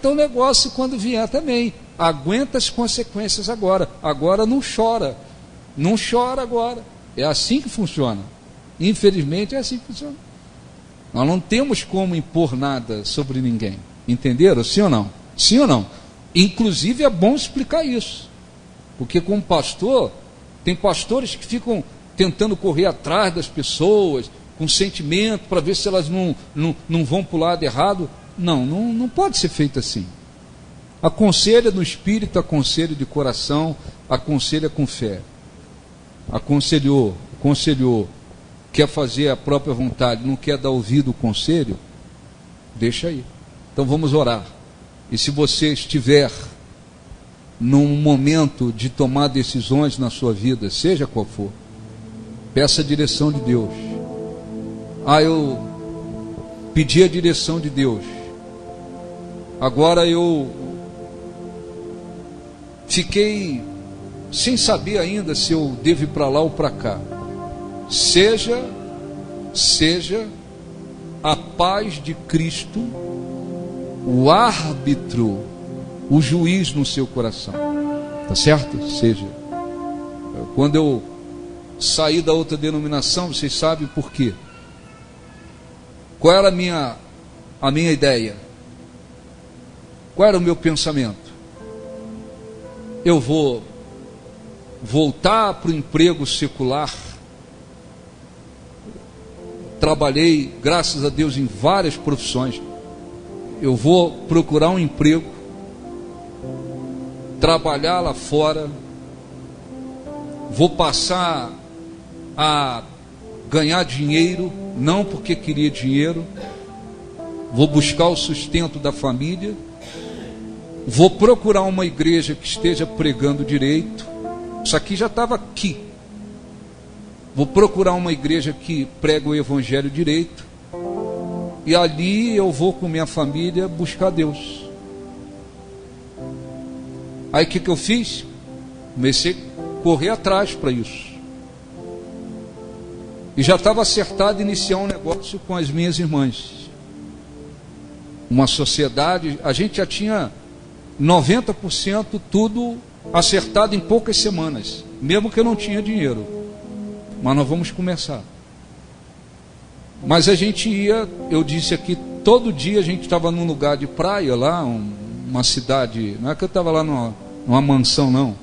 o negócio quando vier também. Aguenta as consequências agora. Agora não chora agora. É assim que funciona. Infelizmente é assim que funciona. Nós não temos como impor nada sobre ninguém. Entenderam? Sim ou não? Inclusive é bom explicar isso. Porque como pastor, tem pastores que ficam tentando correr atrás das pessoas, com sentimento, para ver se elas não vão para o lado errado. Não pode ser feito assim. Aconselha no espírito, aconselha de coração, aconselha com fé. Aconselhou, quer fazer a própria vontade, não quer dar ouvido ao conselho, deixa aí. Então vamos orar. E se você estiver num momento de tomar decisões na sua vida, seja qual for, peça a direção de Deus. Eu pedi a direção de Deus. Agora eu fiquei sem saber ainda se eu devo ir para lá ou para cá. Seja a paz de Cristo o árbitro, o juiz no seu coração. Tá certo? Seja. Quando eu saí da outra denominação, vocês sabem por quê. Qual era a minha ideia? Qual era o meu pensamento? Eu vou voltar para o emprego secular. Trabalhei, graças a Deus, em várias profissões. Eu vou procurar um emprego, trabalhar lá fora, vou passar a ganhar dinheiro, não porque queria dinheiro, vou buscar o sustento da família, vou procurar uma igreja que esteja pregando direito. Isso aqui já estava aqui. Vou procurar uma igreja que prega o evangelho direito, e ali eu vou com minha família buscar Deus. Aí o que eu fiz? Comecei a correr atrás para isso. E já estava acertado iniciar um negócio com as minhas irmãs. Uma sociedade, a gente já tinha 90% tudo acertado em poucas semanas, mesmo que eu não tinha dinheiro. Mas nós vamos começar. Mas a gente ia, eu disse aqui, todo dia a gente estava num lugar de praia lá, uma cidade, não é que eu estava lá numa mansão não,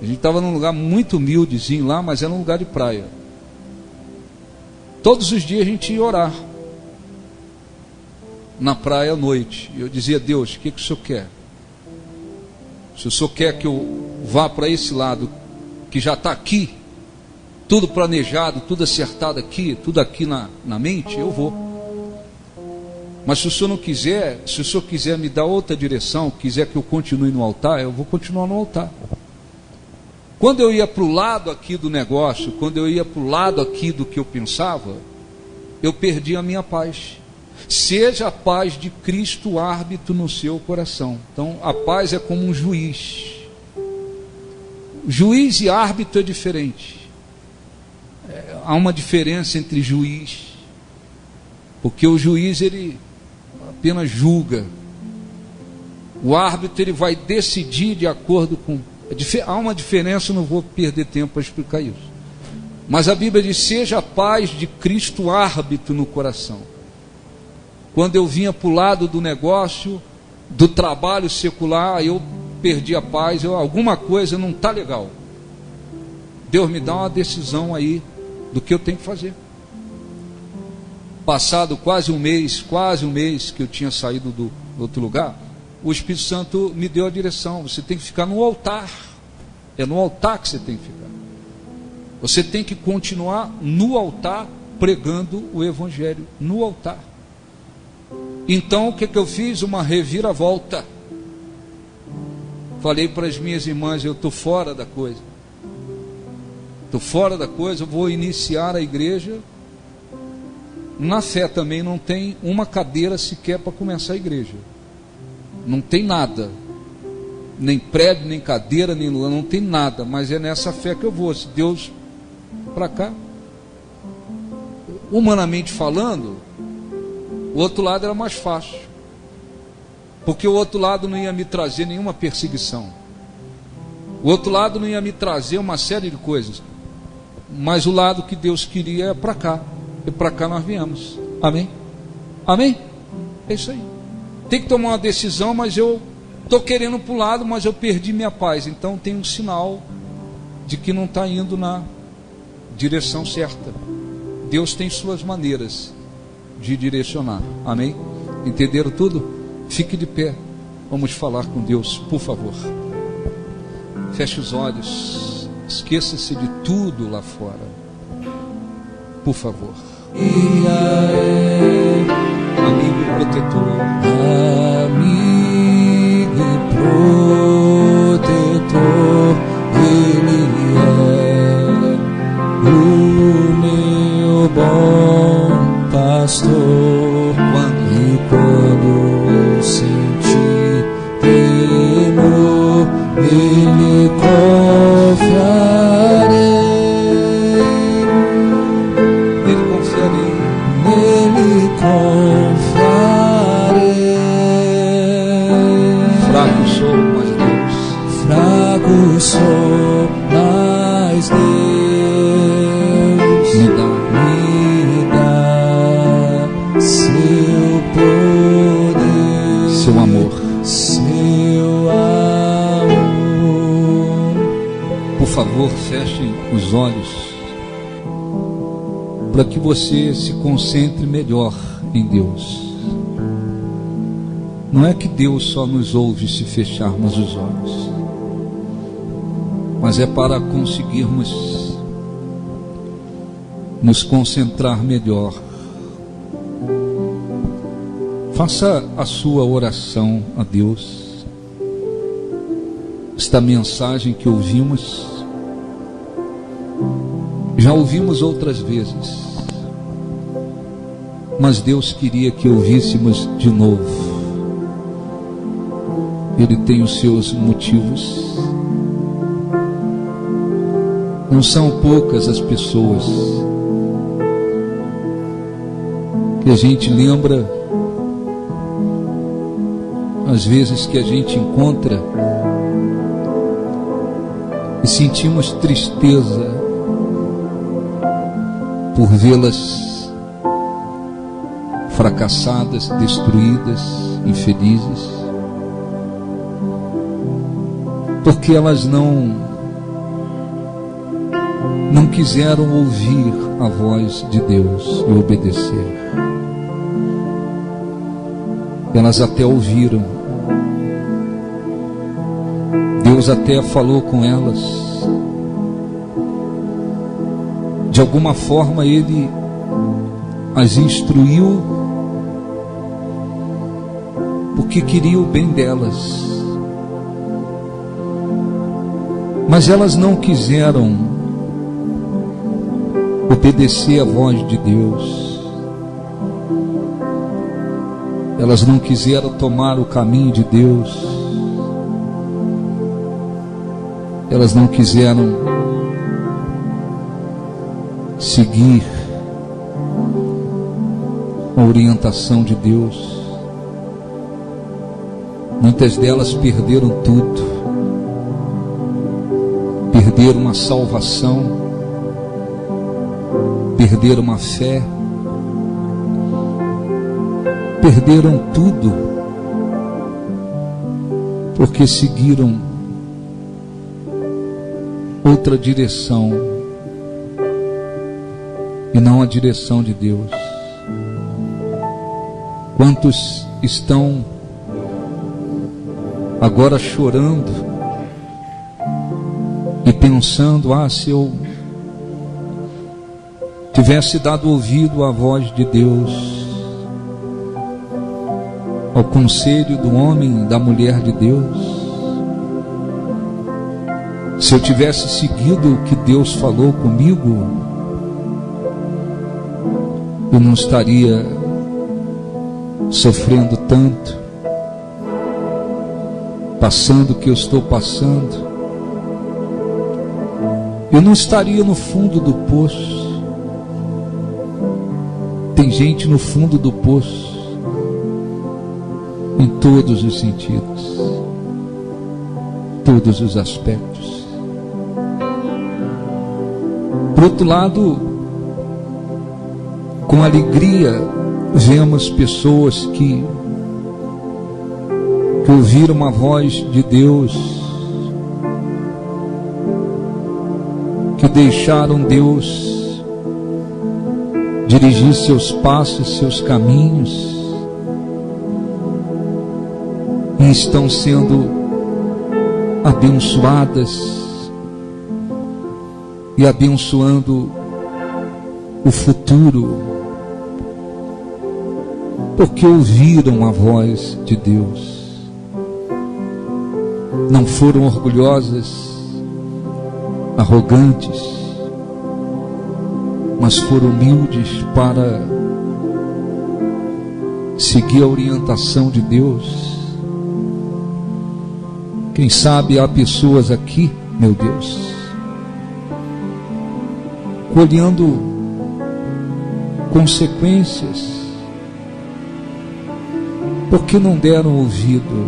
a gente estava num lugar muito humildezinho lá, mas era um lugar de praia. Todos os dias a gente ia orar na praia à noite. Eu dizia: Deus, o que o Senhor quer? Se o Senhor quer que eu vá para esse lado que já está aqui, tudo planejado, tudo acertado aqui, tudo aqui na mente, eu vou. Mas se o Senhor não quiser, se o Senhor quiser me dar outra direção, quiser que eu continue no altar, eu vou continuar no altar. Quando eu ia para o lado aqui do negócio, quando eu ia para o lado aqui do que eu pensava, eu perdi a minha paz. Seja a paz de Cristo árbitro no seu coração. Então a paz é como um juiz. Juiz e árbitro é diferente. Há uma diferença entre juiz, porque o juiz ele apenas julga, o árbitro ele vai decidir de acordo com. Há uma diferença, não vou perder tempo para explicar isso. Mas a Bíblia diz: seja a paz de Cristo árbitro no coração. Quando eu vinha para o lado do negócio, do trabalho secular, eu perdi a paz, alguma coisa não está legal. Deus me dá uma decisão aí do que eu tenho que fazer. Passado quase um mês que eu tinha saído do outro lugar, o Espírito Santo me deu a direção: você tem que ficar no altar. É no altar que você tem que ficar. Você tem que continuar no altar, pregando o Evangelho, no altar. Então o que eu fiz? Uma reviravolta. Falei para as minhas irmãs: eu estou fora da coisa. Estou fora da coisa, eu vou iniciar a igreja. Na fé também não tem uma cadeira sequer para começar a igreja. Não tem nada. Nem prédio, nem cadeira, nem lã, não tem nada. Mas é nessa fé que eu vou. Se Deus para cá. Humanamente falando, o outro lado era mais fácil. Porque o outro lado não ia me trazer nenhuma perseguição. O outro lado não ia me trazer uma série de coisas. Mas o lado que Deus queria é para cá. E para cá nós viemos. Amém? Amém? É isso aí. Tem que tomar uma decisão, mas eu estou querendo para o lado, mas eu perdi minha paz. Então tem um sinal de que não está indo na direção certa. Deus tem suas maneiras de direcionar. Amém? Entenderam tudo? Fique de pé. Vamos falar com Deus, por favor. Feche os olhos. Esqueça-se de tudo lá fora. por favor. Amigo protetor. Amigo protetor, Ele é o meu bom pastor. E quando eu sentir temor, Ele confiarei. Fraco sou, mas Deus. Fraco sou, mas Deus me dá seu poder, seu amor. Seu amor. Por favor, fechem os olhos para que você se concentre melhor em Deus. Não é que Deus só nos ouve se fecharmos os olhos, mas é para conseguirmos nos concentrar melhor. Faça a sua oração a Deus. Esta mensagem que ouvimos, já ouvimos outras vezes, mas Deus queria que ouvíssemos de novo. Ele tem os seus motivos. Não são poucas as pessoas que a gente lembra, às vezes, que a gente encontra e sentimos tristeza por vê-las fracassadas, destruídas, infelizes, porque elas não quiseram ouvir a voz de Deus e obedecer. Elas até ouviram, Deus até falou com elas, de alguma forma Ele as instruiu, porque queria o bem delas, mas elas não quiseram obedecer a voz de Deus. Elas não quiseram tomar o caminho de Deus. Elas não quiseram seguir a orientação de Deus. Muitas delas perderam tudo. Perderam a salvação, perderam a fé, perderam tudo, porque seguiram outra direção e não a direção de Deus. Quantos estão agora chorando e pensando: se eu tivesse dado ouvido à voz de Deus, ao conselho do homem e da mulher de Deus, se eu tivesse seguido o que Deus falou comigo, eu não estaria sofrendo tanto, passando o que eu estou passando. Eu não estaria no fundo do poço. Tem gente no fundo do poço, em todos os sentidos, todos os aspectos. Por outro lado, com alegria, vemos pessoas que ouviram a voz de Deus, que deixaram Deus dirigir seus passos, seus caminhos, e estão sendo abençoadas e abençoando o futuro, porque ouviram a voz de Deus. Não foram orgulhosas, arrogantes, mas foram humildes para seguir a orientação de Deus. Quem sabe há pessoas aqui, meu Deus, colhendo consequências, porque não deram ouvido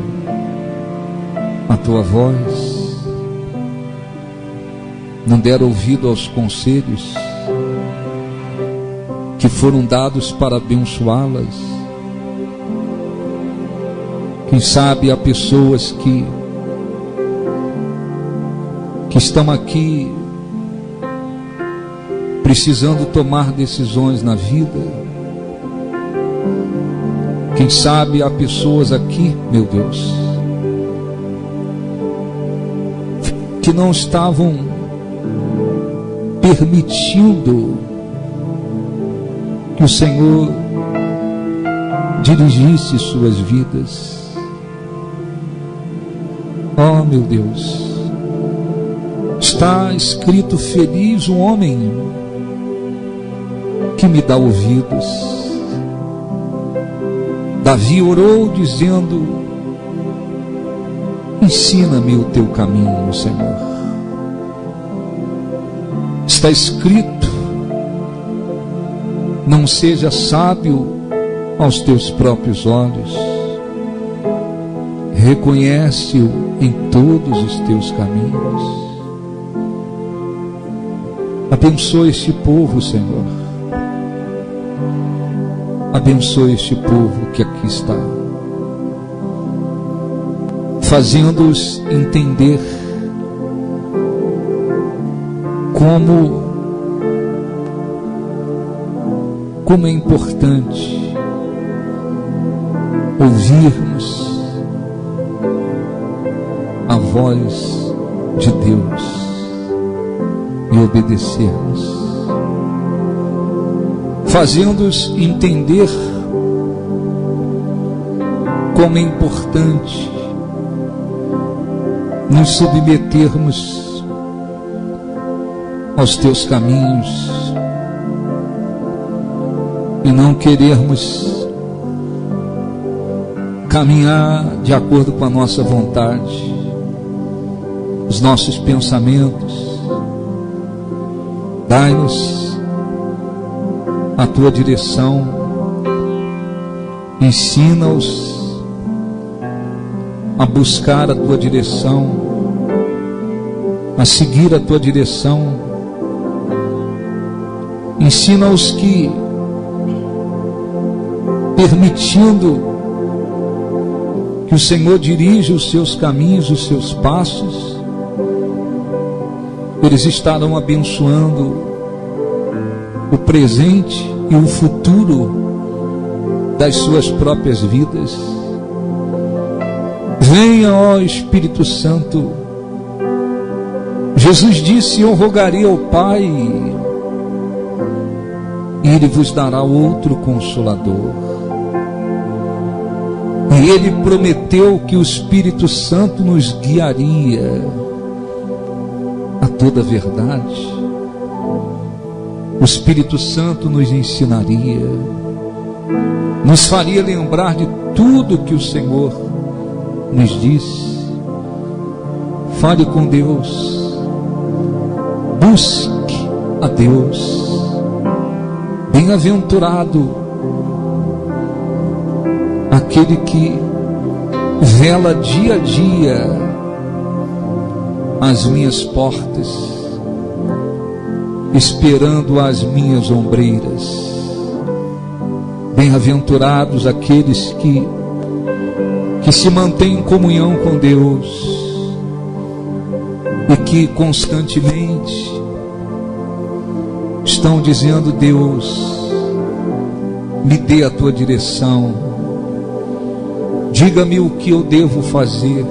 à tua voz, não deram ouvido aos conselhos que foram dados para abençoá-las. Quem sabe há pessoas que estão aqui precisando tomar decisões na vida. Quem sabe há pessoas aqui, meu Deus, que não estavam permitindo que o Senhor dirigisse suas vidas. Oh, meu Deus, está escrito: feliz o homem que me dá ouvidos. Davi orou dizendo: ensina-me o teu caminho, Senhor. Está escrito: não seja sábio aos teus próprios olhos, reconhece-o em todos os teus caminhos. Abençoa este povo, Senhor. Abençoa este povo que aqui está, fazendo-os entender como é importante ouvirmos a voz de Deus e obedecermos, fazendo-os entender como é importante nos submetermos aos teus caminhos e não querermos caminhar de acordo com a nossa vontade, os nossos pensamentos. Dai-nos a tua direção, ensina-os a buscar a tua direção, a seguir a tua direção. Ensina-os que, permitindo que o Senhor dirija os seus caminhos, os seus passos, eles estarão abençoando o presente e o futuro das suas próprias vidas. Venha, ó Espírito Santo. Jesus disse: eu rogarei ao Pai e Ele vos dará outro Consolador. E Ele prometeu que o Espírito Santo nos guiaria a toda a verdade. O Espírito Santo nos ensinaria, nos faria lembrar de tudo que o Senhor nos disse. Fale com Deus, busque a Deus. Bem-aventurado aquele que vela dia a dia as minhas portas, esperando as minhas ombreiras. Bem-aventurados aqueles que se mantêm em comunhão com Deus e que constantemente estão dizendo: Deus, me dê a tua direção, diga-me o que eu devo fazer,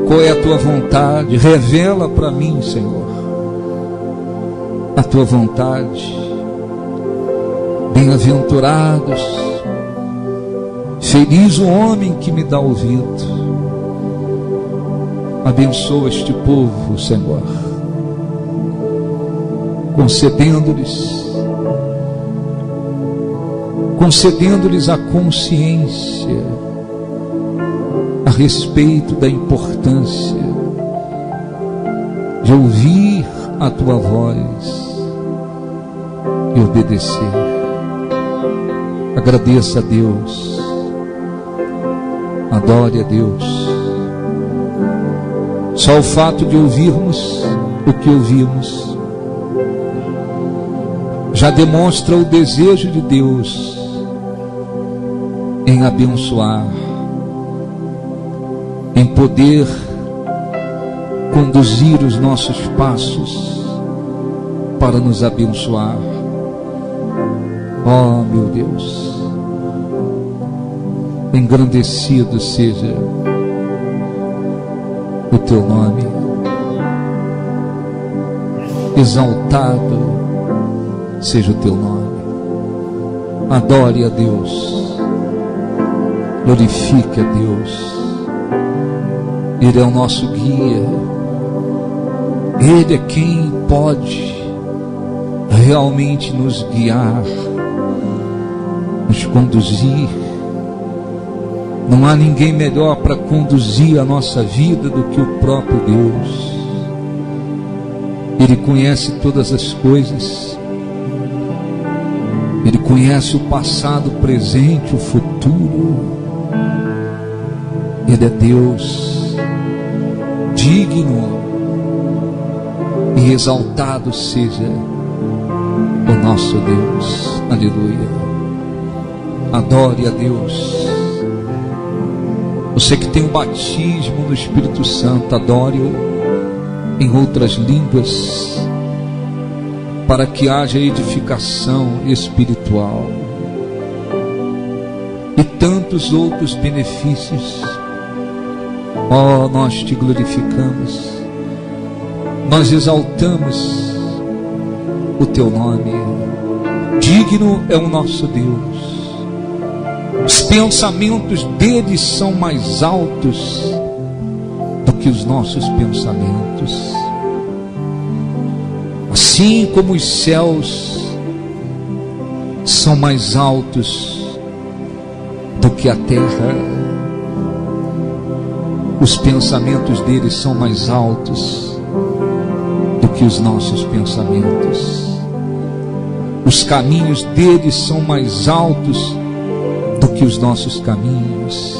qual é a tua vontade, revela para mim, Senhor. a tua vontade. Bem-aventurados, feliz o homem que me dá ouvido. Abençoa este povo, Senhor, concedendo-lhes a consciência a respeito da importância de ouvir a tua voz e obedecer. Agradeça a Deus, adore a Deus. Só o fato de ouvirmos o que ouvimos já demonstra o desejo de Deus em abençoar, em poder conduzir os nossos passos para nos abençoar. Oh, meu Deus, engrandecido seja o teu nome, exaltado seja o teu nome. Adore a Deus, glorifique a Deus. Ele é o nosso guia, Ele é quem pode realmente nos guiar, nos conduzir. Não há ninguém melhor para conduzir a nossa vida do que o próprio Deus. Ele conhece todas as coisas. Ele conhece o passado, o presente, o futuro. Ele é Deus, digno e exaltado seja o nosso Deus. Aleluia. Adore a Deus. Você que tem o batismo do Espírito Santo, adore-o em outras línguas, para que haja edificação espiritual e tantos outros benefícios. Oh, nós te glorificamos, nós exaltamos o teu nome. Digno é o nosso Deus. Os pensamentos dele são mais altos do que os nossos pensamentos. Assim como os céus são mais altos do que a terra, os pensamentos dele são mais altos do que os nossos pensamentos. Os caminhos dele são mais altos do que os nossos caminhos.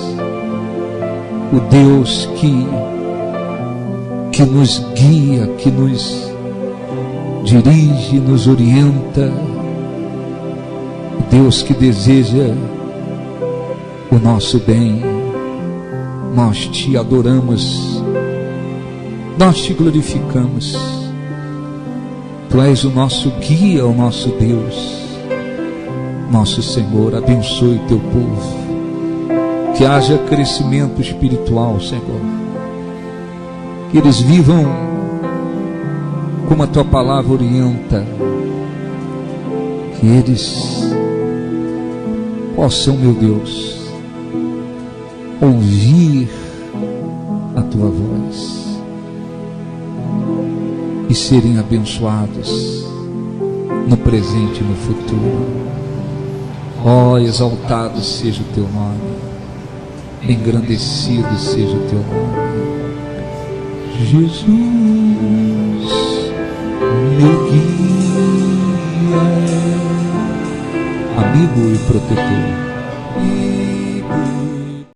O Deus que nos guia, que nos dirige, nos orienta, o Deus que deseja o nosso bem. Nós te adoramos, nós te glorificamos. Tu és o nosso guia, o nosso Deus, nosso Senhor. Abençoe o teu povo, que haja crescimento espiritual, Senhor, que eles vivam como a tua palavra orienta, que eles possam, meu Deus, ouvir a tua voz e serem abençoados no presente e no futuro. Ó, exaltado seja o teu nome, engrandecido seja o teu nome. Jesus, meu guia, amigo e protetor.